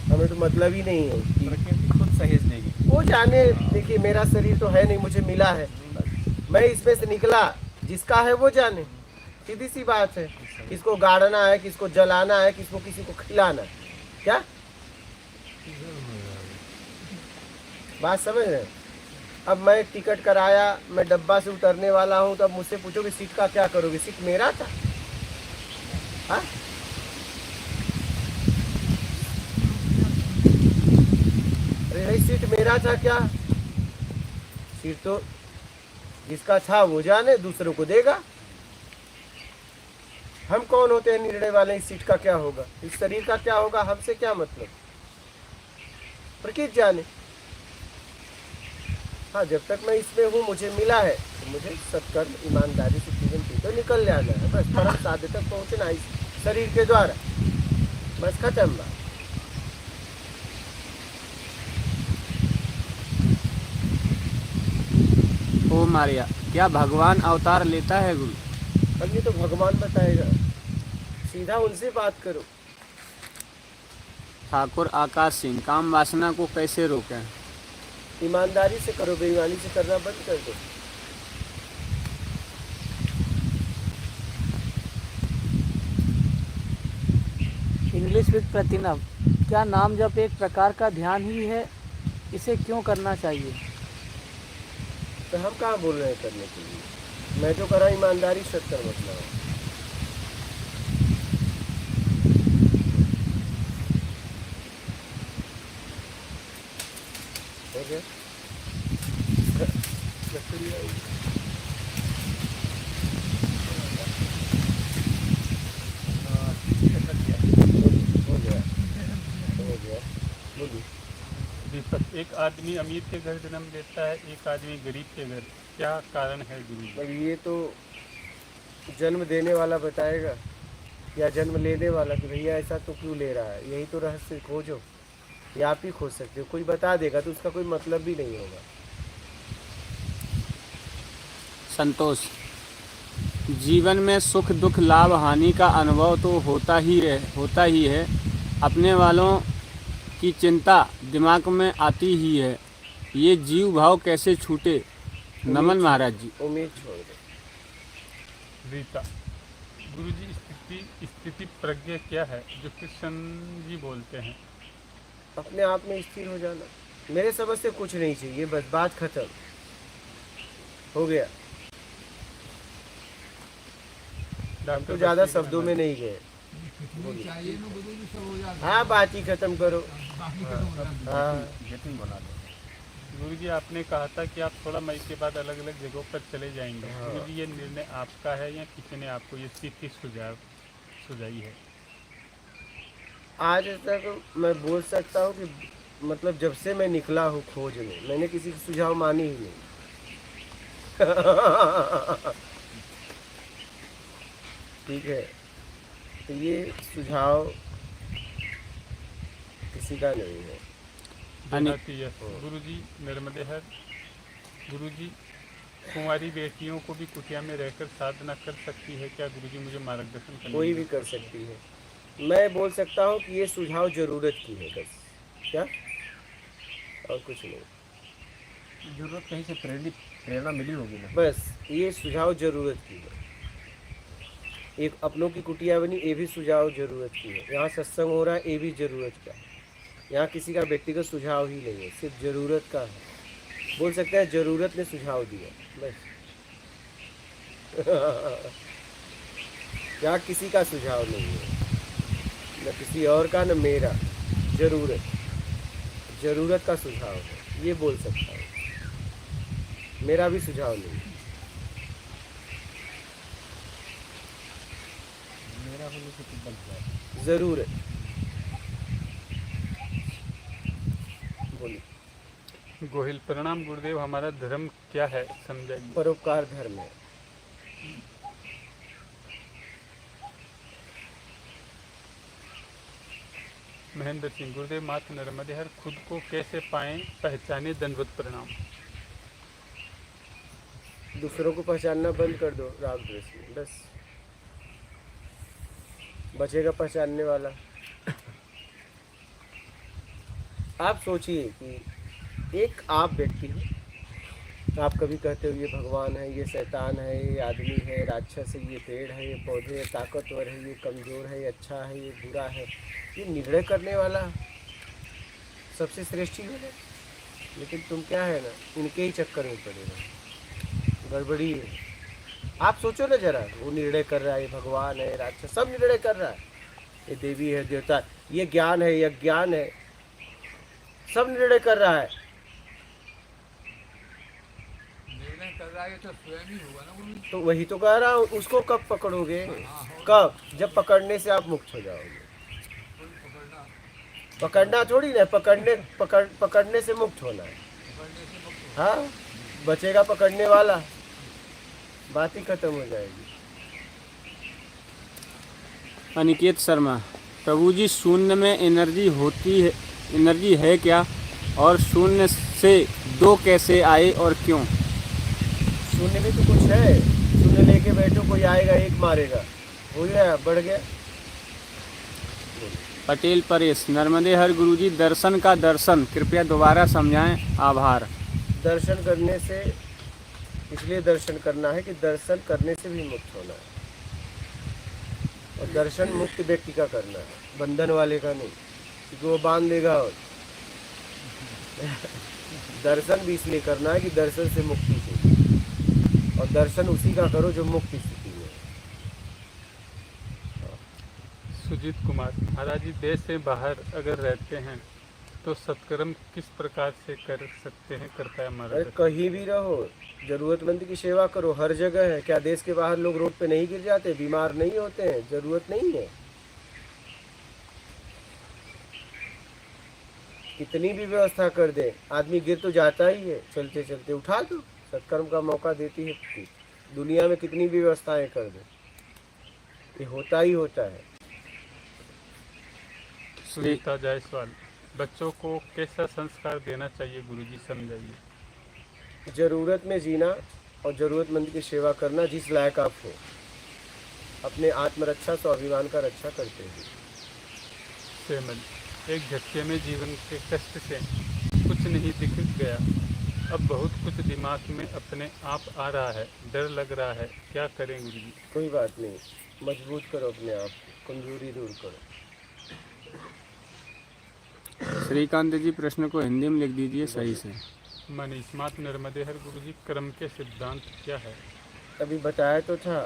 हमें तो मतलब ही नहीं है कि खुद सहेज नहीं। वो जाने। देखिए मेरा शरीर तो है नहीं, मुझे मिला है। मैं इसमें से निकला, जिसका है वो जाने। सीधी सी बात है। किसको गाड़ना है, किसको जलाना है, किसको किसी को खिलाना है। क्या बात समझ रहे हैं? अब मैं टिकट कराया, मैं डब्बा से उतरने वाला हूँ, तो अब मुझसे पूछोगे सीट का क्या करोगे? सीट मेरा था। हाँ? अरे भाई सीट मेरा था क्या? सीट तो जिसका था वो जाने, दूसरों को देगा। हम कौन होते हैं निर्णय वाले इस सीट का क्या होगा, इस शरीर का क्या होगा? हमसे क्या मतलब? प्रकृति जाने। हाँ, जब तक मैं इसमें हूँ, मुझे मिला है, तो मुझे सत्कर्म ईमानदारी से जीवन जी तो निकल जाना है। बस परम साध्य तक पहुँचना इस शरीर के द्वारा। बस खत्म बात। ओ मारिया, क्या भगवान अवतार लेता है गुरु? अब ये तो भगवान बताएगा, सीधा उनसे बात करो। ठाकुर आकाश सिंह, काम वासना को कैसे रोकें? ईमानदारी से करो, बेईमानी से करना बंद कर दो। इंग्लिश विद प्रतिनव, क्या नाम जप एक प्रकार का ध्यान ही है? इसे क्यों करना चाहिए? तो हम कहाँ बोल रहे हैं करने के लिए? मैं जो करा ईमानदारी से कर मतलब हो गया। हो गया, हो गया, बोलिए। दीपक, एक आदमी अमीर के घर जन्म लेता है, एक आदमी गरीब के घर, क्या कारण है गुरु जी? अब ये तो जन्म देने वाला बताएगा या जन्म लेने वाला कि भैया ऐसा तो क्यों ले रहा है। यही तो रहस्य खोजो, या आप ही खोज सकते हो। कोई बता देगा तो उसका कोई मतलब भी नहीं होगा। संतोष, जीवन में सुख दुख लाभ हानि का अनुभव तो होता ही है। अपने वालों की चिंता दिमाग में आती ही है। ये जीव भाव कैसे छूटे? नमन महाराज जी। उम्मीद छोड़ दो। रीता, गुरु जी स्थिति प्रज्ञा क्या है जो कृष्ण जी बोलते हैं? अपने आप में स्थिर हो जाना। मेरे समझ से कुछ नहीं चाहिए, बस बात खत्म हो गया। हम तो ज्यादा शब्दों में नहीं गए। चाहिए ना गुरु जी, सब हो जाता हाँ, बात ही खत्म करो। बाकी खत्म हो जाता हाँ, यकीन बना दो। गुरु जी, आपने कहा था कि आप थोड़ा मई के बाद अलग अलग जगहों पर चले जाएंगे। गुरु जी, ये निर्णय आपका है या किसी ने आपको ये स्थिति सुझाई है? आज तक मैं बोल सकता हूँ कि मतलब जब से मैं निकला हूँ खोज में, मैंने किसी की सुझाव मानी ही नहीं। ठीक है, तो ये सुझाव किसी का नहीं है। गुरु जी नर्मदे हर, गुरु जी कुंवारी बेटियों को भी कुटिया में रहकर साधना कर सकती है क्या? गुरु जी मुझे मार्गदर्शन करें। कोई भी कर सकती है। मैं बोल सकता हूँ कि ये सुझाव जरूरत की है, बस। क्या और कुछ नहीं। जरूरत कहीं से प्रेरणा मिली होगी ना। बस ये सुझाव जरूरत की है। एक अपनों की कुटिया बनी, ये भी सुझाव जरूरत की है। यहाँ सत्संग हो रहा है, ये भी जरूरत का है। यहाँ किसी का व्यक्तिगत सुझाव ही नहीं है, सिर्फ जरूरत का है। बोल सकते हैं जरूरत ने सुझाव दिया, बस। यहाँ किसी का सुझाव नहीं है, न किसी और का, न मेरा। जरूरत का सुझाव है, ये बोल सकता हूँ। मेरा भी सुझाव नहीं है। मेरा होने से तो बच जाए। जरूरत। बोलिए। गोहिल, प्रणाम गुरुदेव, हमारा धर्म क्या है समझाइए। परोपकार धर्म है। महेंद्र सिंह, गुरुदेव मात नर्मदे हर, खुद को कैसे पाएं, पहचाने, दंडवत प्रणाम। दूसरों को पहचानना बंद कर दो राग द्वेष में, बस। बचेगा पहचानने वाला। आप सोचिए कि एक आप व्यक्ति हो, आप कभी कहते हो ये भगवान है, ये शैतान है, ये आदमी है, राक्षस है, ये पेड़ है, ये पौधे है, ताकतवर है, ये कमज़ोर है, ये अच्छा है, ये बुरा है। ये निर्णय करने वाला सबसे श्रेष्ठ ही है। लेकिन तुम क्या है ना, इनके ही चक्कर में पड़े रहो। गड़बड़ी है। आप सोचो ना जरा, वो निर्णय कर रहा है, ये भगवान है, राक्षस, सब निर्णय कर रहा है। ये देवी है, देवता है, ये ज्ञान है, ये अज्ञान है, सब निर्णय कर रहा है। निर्णय कर रहा है तो स्वयं ही होगा ना गुरु जी। तो वही तो कह रहा हूँ, उसको कब पकड़ोगे? कब? जब पकड़ने से आप मुक्त हो जाओगे। पकड़ना थोड़ी ना, पकड़ने से मुक्त होना है। हाँ, बचेगा पकड़ने वाला, बात ही खत्म हो जाएगी। अनिकेत शर्मा, प्रभु जी शून्य में एनर्जी है क्या? और शून्य से दो कैसे आए और क्यों? शून्य भी तो कुछ है। शून्य लेके बैठो, कोई आएगा एक मारेगा, हो गया, बढ़ गया। पटेल परेश, नर्मदे हर गुरुजी, दर्शन का दर्शन कृपया दोबारा समझाएं, आभार। दर्शन करने से, इसलिए दर्शन करना है कि दर्शन करने से भी मुक्त होना है, और दर्शन मुक्त व्यक्ति का करना है, बंधन वाले का नहीं, क्योंकि वो बांध देगा। और दर्शन भी इसलिए करना है कि दर्शन से मुक्ति चाहिए, और दर्शन उसी का करो जो मुक्त स्थिति में है। सुजीत कुमार, महाराज जी देश से बाहर अगर रहते हैं तो सत्कर्म किस प्रकार से कर सकते हैं, कृपया अरे महाराज? कहीं भी रहो, जरूरतमंद की सेवा करो, हर जगह है। क्या देश के बाहर लोग रोड पे नहीं गिर जाते, बीमार नहीं होते हैं? जरूरत नहीं है। कितनी भी व्यवस्था कर दे, आदमी गिर तो जाता ही है, चलते चलते उठा दो। सत्कर्म का मौका देती है दुनिया में, कितनी भी व्यवस्थाएं कर दे, ये होता ही होता है। सुनीता जायसवाल, बच्चों को कैसा संस्कार देना चाहिए गुरुजी, समझाइए। जरूरत में जीना और जरूरतमंद की सेवा करना, जिस लायक आप हो। अपने आत्मरक्षा, स्वाभिमान का रक्षा करते हैं। सेमल, एक झटके में जीवन के कष्ट से कुछ नहीं दिख गया, अब बहुत कुछ दिमाग में अपने आप आ रहा है, डर लग रहा है, क्या करें गुरुजी? कोई बात नहीं, मजबूत करो अपने आप को, कमजोरी दूर करो। श्रीकांत जी, प्रश्न को हिंदी में लिख दीजिए सही से। मनीष मात, नर्मदे हर गुरुजी, कर्म के सिद्धांत क्या है? अभी बताया तो था,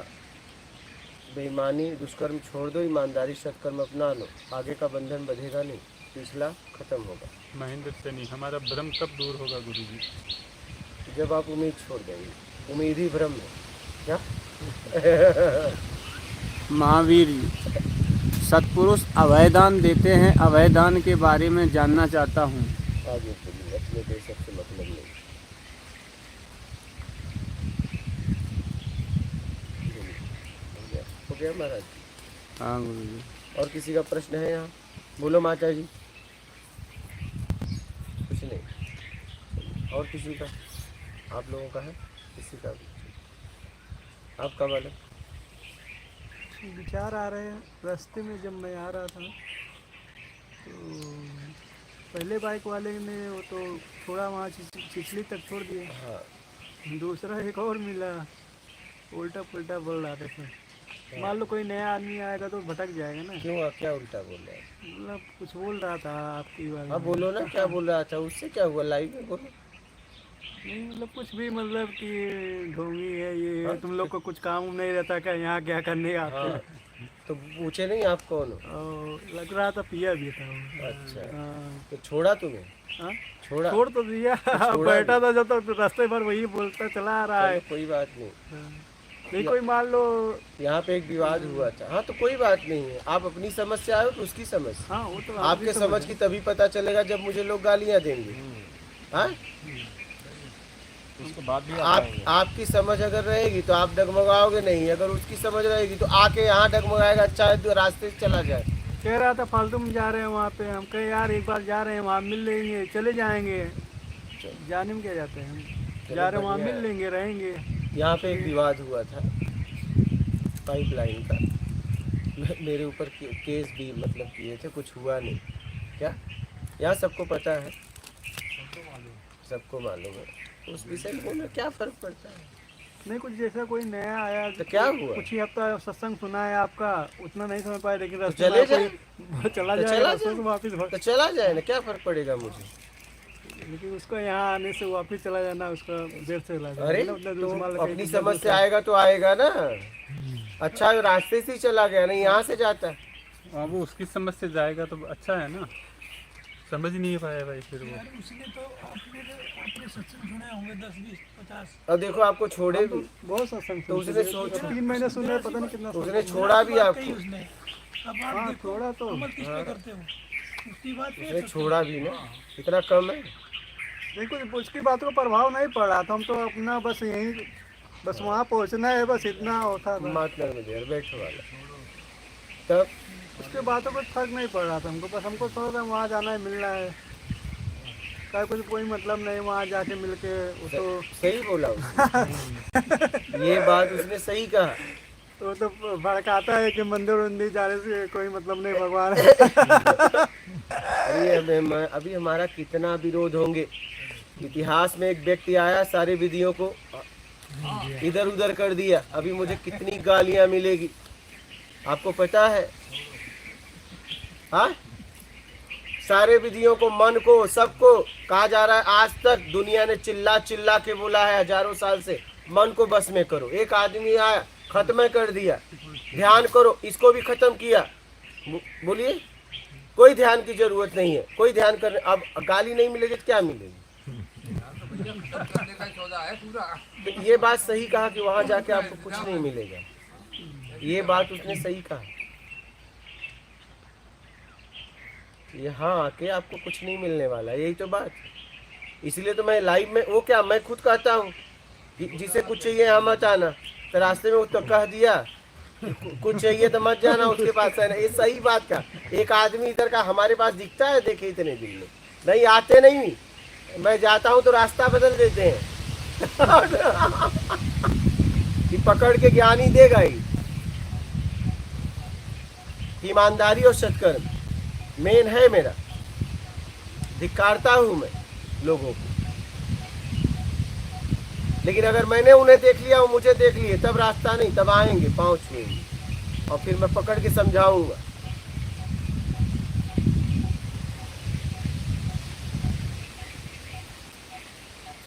बेईमानी दुष्कर्म छोड़ दो, ईमानदारी सत्कर्म अपना लो, आगे का बंधन बंधेगा नहीं, पिछला खत्म होगा। महेंद्र सैनी, हमारा भ्रम कब दूर होगा गुरुजी? जब आप उम्मीद छोड़ देंगे, उम्मीद ही भ्रम है क्या? महावीर जी, सत्पुरुष अभयदान देते हैं, अभयदान के बारे में जानना चाहता हूँ। आगे चलिए, अपने देश से मतलब नहीं। हो गया महाराज? हाँ गुरुजी। और किसी का प्रश्न है यहाँ? बोलो माता जी। कुछ नहीं। और किसी का? आप लोगों का है? किसी का भी? आपका वाला? विचार आ रहे हैं। रास्ते में जब मैं आ रहा था तो पहले बाइक वाले ने वो तो थोड़ा वहाँ चिचली तक छोड़ दिए। हाँ। दूसरा एक और मिला, उल्टा पुल्टा बोल रहा था। मान लो कोई नया आदमी आएगा तो भटक जाएगा ना। क्यों, क्या उल्टा बोल रहा है? मतलब कुछ बोल रहा था आपकी बारे हाँ में। बोलो ना, क्या बोल रहा था? उससे क्या हुआ? लाइव में बोलो। नहीं मतलब कुछ भी, मतलब कि ढोंगी है ये, हाँ? तुम लोग को कुछ काम नहीं रहता क्या, यहाँ क्या करने आते हाँ, हैं? तो पूछे नहीं आप कौन हो? और लग रहा था पिया भी था वो। अच्छा, हाँ। तो छोड़ा तुम्हें? हाँ? छोड़ा? छोड़ तो दिया। छोड़ा बैठा था जब तक रास्ते पर वही बोलता चला आ रहा है। कोई बात नहीं। नहीं कोई मान लो, यहाँ पे एक विवाद हुआ था। हाँ तो कोई बात नहीं है, आप अपनी समझ से आए हो तो उसकी समझ। हाँ वो तो आपके समझ की तभी पता चलेगा जब मुझे लोग गालियाँ देंगे। हाँ, उसके बाद भी आपकी समझ अगर रहेगी तो आप डगमगाओगे नहीं, अगर उसकी समझ रहेगी तो आके यहाँ डगमगाएगा, चाहे तो रास्ते से चला जाए। कह रहा था फालतू में जा रहे हैं वहाँ पे, हम कहे यार एक बार जा रहे हैं वहाँ मिल लेंगे, चले जाएंगे। जाने में क्या जाते हैं, हम जा रहे हैं वहाँ मिल लेंगे, रहेंगे। यहाँ पे एक विवाद हुआ था पाइपलाइन का, मेरे ऊपर केस भी मतलब किए थे, कुछ हुआ नहीं। क्या यहाँ सबको पता है, सबको मालूम है, उस विषय में क्या फर्क पड़ता है? नहीं कुछ जैसा कोई नया आया तो क्या हुआ? कुछ ही हफ्ता सत्संग सुना है आपका, उतना नहीं समझ पाए, लेकिन रास्ते चले में जाए। कोई चला तो जाए चला रास्ते जाए। से वापिस तो चला जाए ना, क्या फर्क पड़ेगा मुझे? लेकिन उसको यहाँ आने से वापिस चला जाना, उसका देर से चला जाना। अरे मतलब तो दूसरा अपनी समझ से आएगा तो आएगा ना। अच्छा रास्ते से ही चला गया ना, यहाँ से जाता है। हाँ, वो उसकी समझ से जाएगा तो अच्छा है ना, समझ नहीं पाया भाई फिर वो। उसने तो अपने सत्संग सुने होंगे 10, 20, 50। अब देखो आपको छोड़े भी बहुत सत्संग तो उसने सोचा, 3 महीने सुने, पता नहीं कितना उसने छोड़ा भी आपको। उसने अब आप हाँ देखो, थोड़ा तो अमल किस पे करते हो, उसकी बात पे उसने छोड़ा भी ना, इतना कम है। देखो उसकी बातों का प्रभाव नहीं पड़ रहा था, हम तो अपना बस यहीं बस वहाँ पहुँचना है, बस इतना होता था। मातनर में देर बैठो वाला, तब उसके बातों पर फर्क नहीं पड़ रहा था हमको, बस हमको थोड़ा सा वहाँ जाना है, मिलना है। का कुछ कोई मतलब नहीं वहाँ जाके मिलके वो तो सही बोला उसने। ये बात उसने सही कहा। वो तो भड़काता है कि मंदिर वंदिर जाने से कोई मतलब नहीं भगवान। अरे अभी हमारा कितना विरोध होंगे। इतिहास में एक व्यक्ति आया, सारे विधियों को इधर उधर कर दिया, अभी मुझे कितनी गालियां मिलेगी आपको पता है? हाँ, सारे विधियों को, मन को, सबको कहा जा रहा है। आज तक दुनिया ने चिल्ला चिल्ला के बोला है हजारों साल से, मन को बस में करो। एक आदमी आया, खत्म कर दिया। ध्यान करो, इसको भी खत्म किया। बोलिए, कोई ध्यान की जरूरत नहीं है, कोई ध्यान करने। अब गाली नहीं मिलेगी तो क्या मिलेगी? तो ये बात सही कहा कि वहां जाके आपको कुछ नहीं मिलेगा। ये बात उसने सही कहा। यहाँ आके आपको कुछ नहीं मिलने वाला, यही तो बात। इसलिए तो मैं लाइव में, वो क्या, मैं खुद कहता हूँ जिसे कुछ चाहिए यहाँ मत आना। तो रास्ते में वो तो कह दिया कुछ चाहिए तो मत जाना उसके पास है ना। ये सही बात का। एक आदमी इधर का हमारे पास दिखता है, देखे इतने दिन में नहीं आते नहीं। मैं जाता हूँ तो रास्ता बदल देते हैं कि पकड़ के ज्ञान ही देगा ही। ईमानदारी और सत्कर्म मेन है मेरा। धिक्कारता हूँ मैं लोगों को, लेकिन अगर मैंने उन्हें देख लिया, वो मुझे देख लिए, तब रास्ता नहीं, तब आएंगे, पाँव छुएंगे और फिर मैं पकड़ के समझाऊंगा।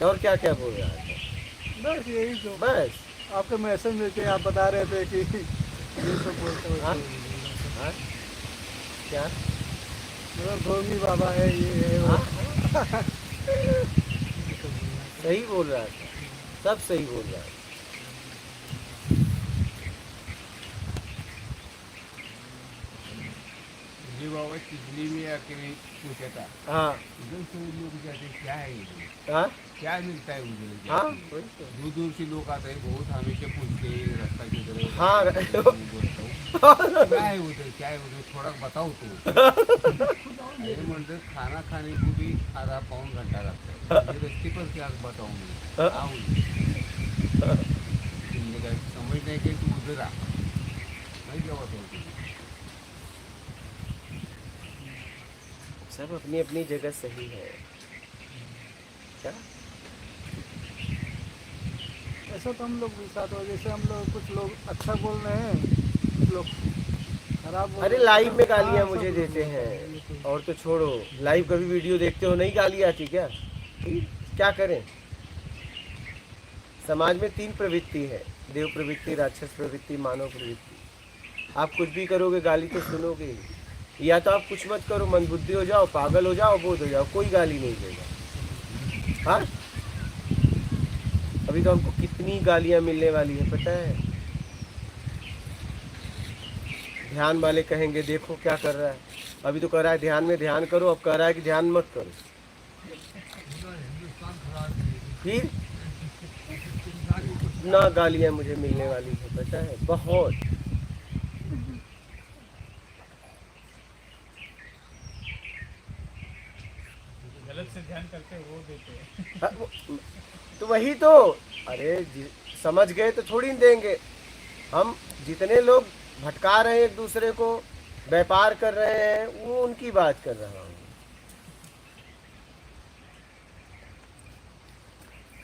और क्या क्या बोल रहा है? बस यही तो, बस आपके मैसेज में के आप बता रहे थे कि ये सब बोलते हो। हाँ? हाँ? क्या मतलब भोगी बाबा है, ये है वो। सही बोल रहा था, सब सही बोल रहा है। जी बाबा पिछली में अकेले पूछा था। हाँ एकदम से लोग कहते क्या है ये, हाँ क्या मिलता है मुझे? हाँ दूर दूर से लोग आते हैं, बहुत हमेशा पूछते हैं रास्ता किधर है। हाँ क्या है उधर, क्या है उधर, थोड़ा बताओ तो। अरे मंदिर खाना खाने को भी आधा पौन घंटा लगता है, ये रास्ते पर क्या बताऊँ मैं? समझ नहीं कि तू उधर आ, मैं क्या बताऊँ तुझे? सब अपनी अपनी जगह सही है। क्या ऐसा तो हम लोग भी साथ हो, जैसे हम लोग कुछ लोग अच्छा बोल रहे हैं, कुछ लोग खराब बोल अरे रहे हैं। लाइव में गालियाँ हाँ, मुझे सब देते लोग। हैं, और तो छोड़ो। लाइव कभी वीडियो देखते हो, नहीं गाली आती क्या? क्या करें? समाज में 3 प्रवृत्ति है, देव प्रवृत्ति, राक्षस प्रवृत्ति, मानव प्रवृत्ति। आप कुछ भी करोगे गाली तो सुनोगे ही। या तो आप कुछ मत करो, मंदबुद्धि हो जाओ, पागल हो जाओ, बोध हो जाओ, कोई गाली नहीं देगा। हाँ, अभी तो हमको कितनी गालियां मिलने वाली है पता है? ध्यान वाले कहेंगे देखो क्या कर रहा है, अभी तो कह रहा है ध्यान में ध्यान करो, अब कह रहा है कि ध्यान मत करो। फिर ना गालियां मुझे मिलने वाली है पता है, बहुत। गलत से ध्यान करते हैं वो देते हैं। तो वही तो, अरे समझ गए तो थोड़ी न देंगे। हम जितने लोग भटका रहे हैं एक दूसरे को, व्यापार कर रहे हैं, वो उनकी बात कर रहा हूँ,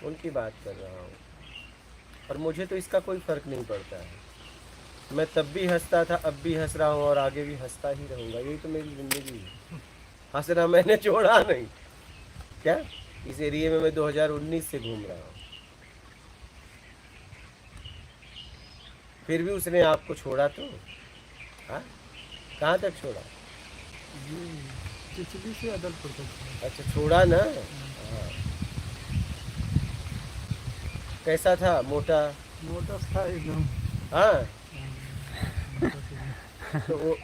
उनकी बात कर रहा हूँ। और मुझे तो इसका कोई फर्क नहीं पड़ता है। मैं तब भी हंसता था, अब भी हंस रहा हूँ और आगे भी हंसता ही रहूँगा। यही तो मेरी ज़िंदगी है। हंसना मैंने छोड़ा नहीं। क्या इस एरिया में मैं 2019 से घूम रहा हूँ, फिर भी उसने आपको छोड़ा तो? हाँ, कहाँ तक छोड़ा? चिचली से अदलपुर तक। अच्छा, छोड़ा ना। हाँ। कैसा था? मोटा मोटा था एकदम। हाँ, तो वो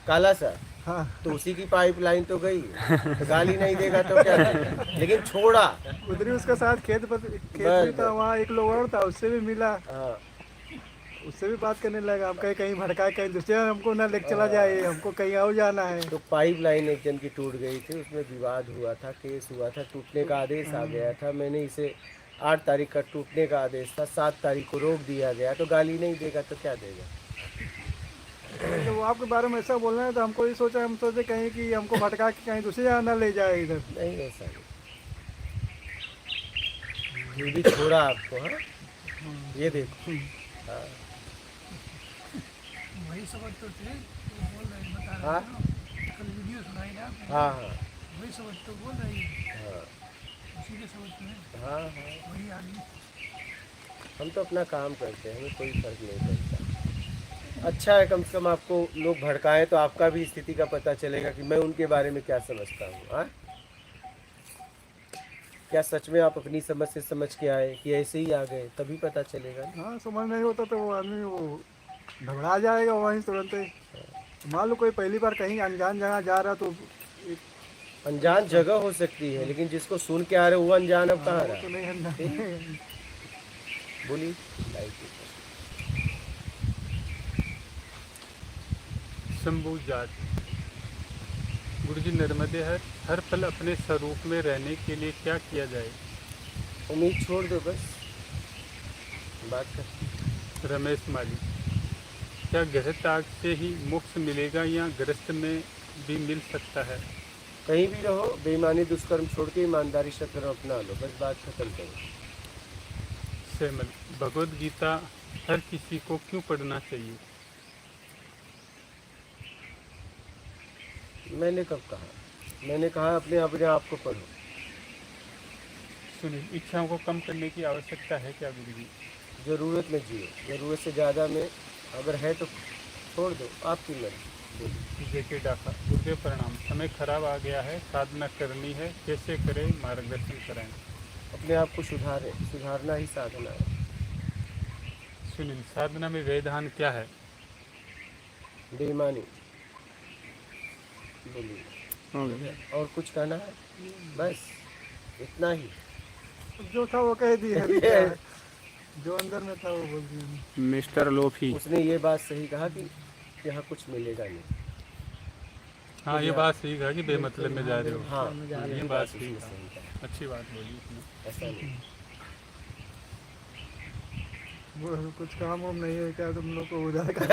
काला सा, हाँ, तो उसी की पाइपलाइन तो गई। तो गाली नहीं देगा तो क्या देगा? लेकिन छोड़ा। उधर ही उसका साथ खेत भी था, वहाँ एक लोग और था, उससे भी मिला। हाँ, उससे भी बात करने लगा। हम कहीं कहीं भड़काए, कहीं दूसरे हमको ना लेके चला जाए, हमको कहीं और जाना है। तो पाइप लाइन एक जन की टूट गई थी, उसमें विवाद हुआ था, केस हुआ था, टूटने का आदेश आ गया था। मैंने इसे 8 तारीख का टूटने का आदेश था, 7 तारीख को रोक दिया गया। तो गाली नहीं देगा तो क्या देगा? तो वो आपके बारे में ऐसा बोल रहे हैं तो हमको ये सोचा, हम सोचे कहीं कि हमको भटका के कहीं दूसरी जगह ना ले जाए इधर। नहीं, ऐसा नहीं। ये भी छोड़ा आपको। हाँ, ये देखो। हाँ वही समझ तो थे, वो बोल रहे हैं, बता रहे हाँ हैं ना, कल वीडियो सुनाई ना आपने, हाँ हाँ वही समझ तो बोल रही है, हाँ उसी के समझ में हाँ हाँ। वही आदमी। हम तो अपना काम करते हैं, हमें कोई फर्क नहीं पड़ता। अच्छा है, कम से कम आपको लोग भड़काएं तो आपका भी स्थिति का पता चलेगा कि मैं उनके बारे में क्या समझता हूँ। हाँ, क्या सच में आप अपनी समझ से समझ के आए कि ऐसे ही आ गए? तभी पता चलेगा ना। हाँ, समझ नहीं होता तो वो आदमी वो घबरा जाएगा वहीं तुरंत ही। मान लो कोई पहली बार कहीं अनजान जगह जा रहा तो अनजान जगह हो सकती है, लेकिन जिसको सुन के आ रहे वो अनजान अब कहाँ तो रहा? नहीं है। बोलिए। लाइक शंभू जाट। गुरुजी नर्मदे हर पल अपने स्वरूप में रहने के लिए क्या किया जाए? उम्मीद छोड़ दो, बस बात कर। रमेश माली। क्या गृह त्याग से ही मोक्ष मिलेगा या गृहस्थ में भी मिल सकता है? कहीं भी रहो, बेईमानी दुष्कर्म छोड़ के ईमानदारी से कर्म अपना लो, बस बात खत्म करो। सेमल। भगवद गीता हर किसी को क्यों पढ़ना चाहिए? मैंने कब कहा? मैंने कहा अपने अपने आप को पढ़ो। सुनिए, इच्छाओं को कम करने की आवश्यकता है क्या गुरुजी? ज़रूरत में जियो, ज़रूरत से ज़्यादा में अगर है तो छोड़ दो, आपकी मर्जी। जेके डाका। गुरुदेव प्रणाम। समय खराब आ गया है, साधना करनी है, कैसे करें, मार्गदर्शन कराएं। अपने आप को सुधारें, सुधारना ही साधना है। सुनील, साधना में व्यवधान क्या है? बेईमानी। बोलिए, और कुछ कहना है? बस इतना ही। जो था वो कह दिया, जो अंदर में था वो बोल दिया। Mister lofi. उसने ये बात सही कहा कि यहाँ कुछ मिलेगा नहीं। हाँ, ये बात सही कहा कि बेमतलब में जा रहे हो। हाँ, ये बात सही उसने सही कहा। कहा। अच्छी बात बोली उसने। ऐसा नहीं। वो कुछ काम वाम नहीं है क्या तुम लोग को उधार का?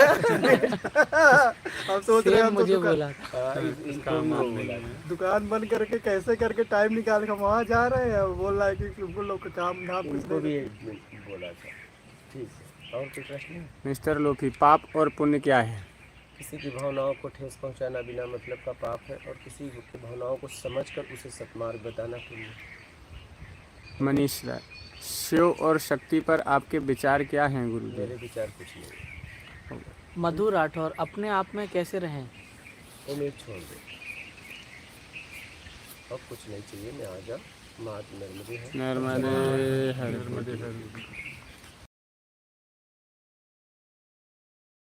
हम सोच रहे हैं हम तो मुझे बोला हाँ, इनको काम भी वो वाम नहीं बोला। है। दुकान बंद करके कैसे करके टाइम निकाल के हम वहाँ जा रहे हैं। बोल रहा है कि तुमको लोग का काम धाम कुछ इनको नहीं। भी बोला था। ठीक है, और कोई प्रश्न है? मिस्टर लोफी, पाप और पुण्य क्या है? किसी की भावनाओं को ठेस पहुंचाना बिना मतलब का पाप है, और किसी की भावनाओं को समझकर उसे सत्मार्ग बताना पुण्य है। मनीष राय। शिव और शक्ति पर आपके विचार क्या हैं गुरुदेव? मेरे विचार कुछ नहीं। मधु राठौर, अपने आप में कैसे रहें? उम्मीद छोड़ दो, अब कुछ नहीं चाहिए। मैं आ जाओ, मात नर्मदे है। नर्मदे हर। नर्मदे हर।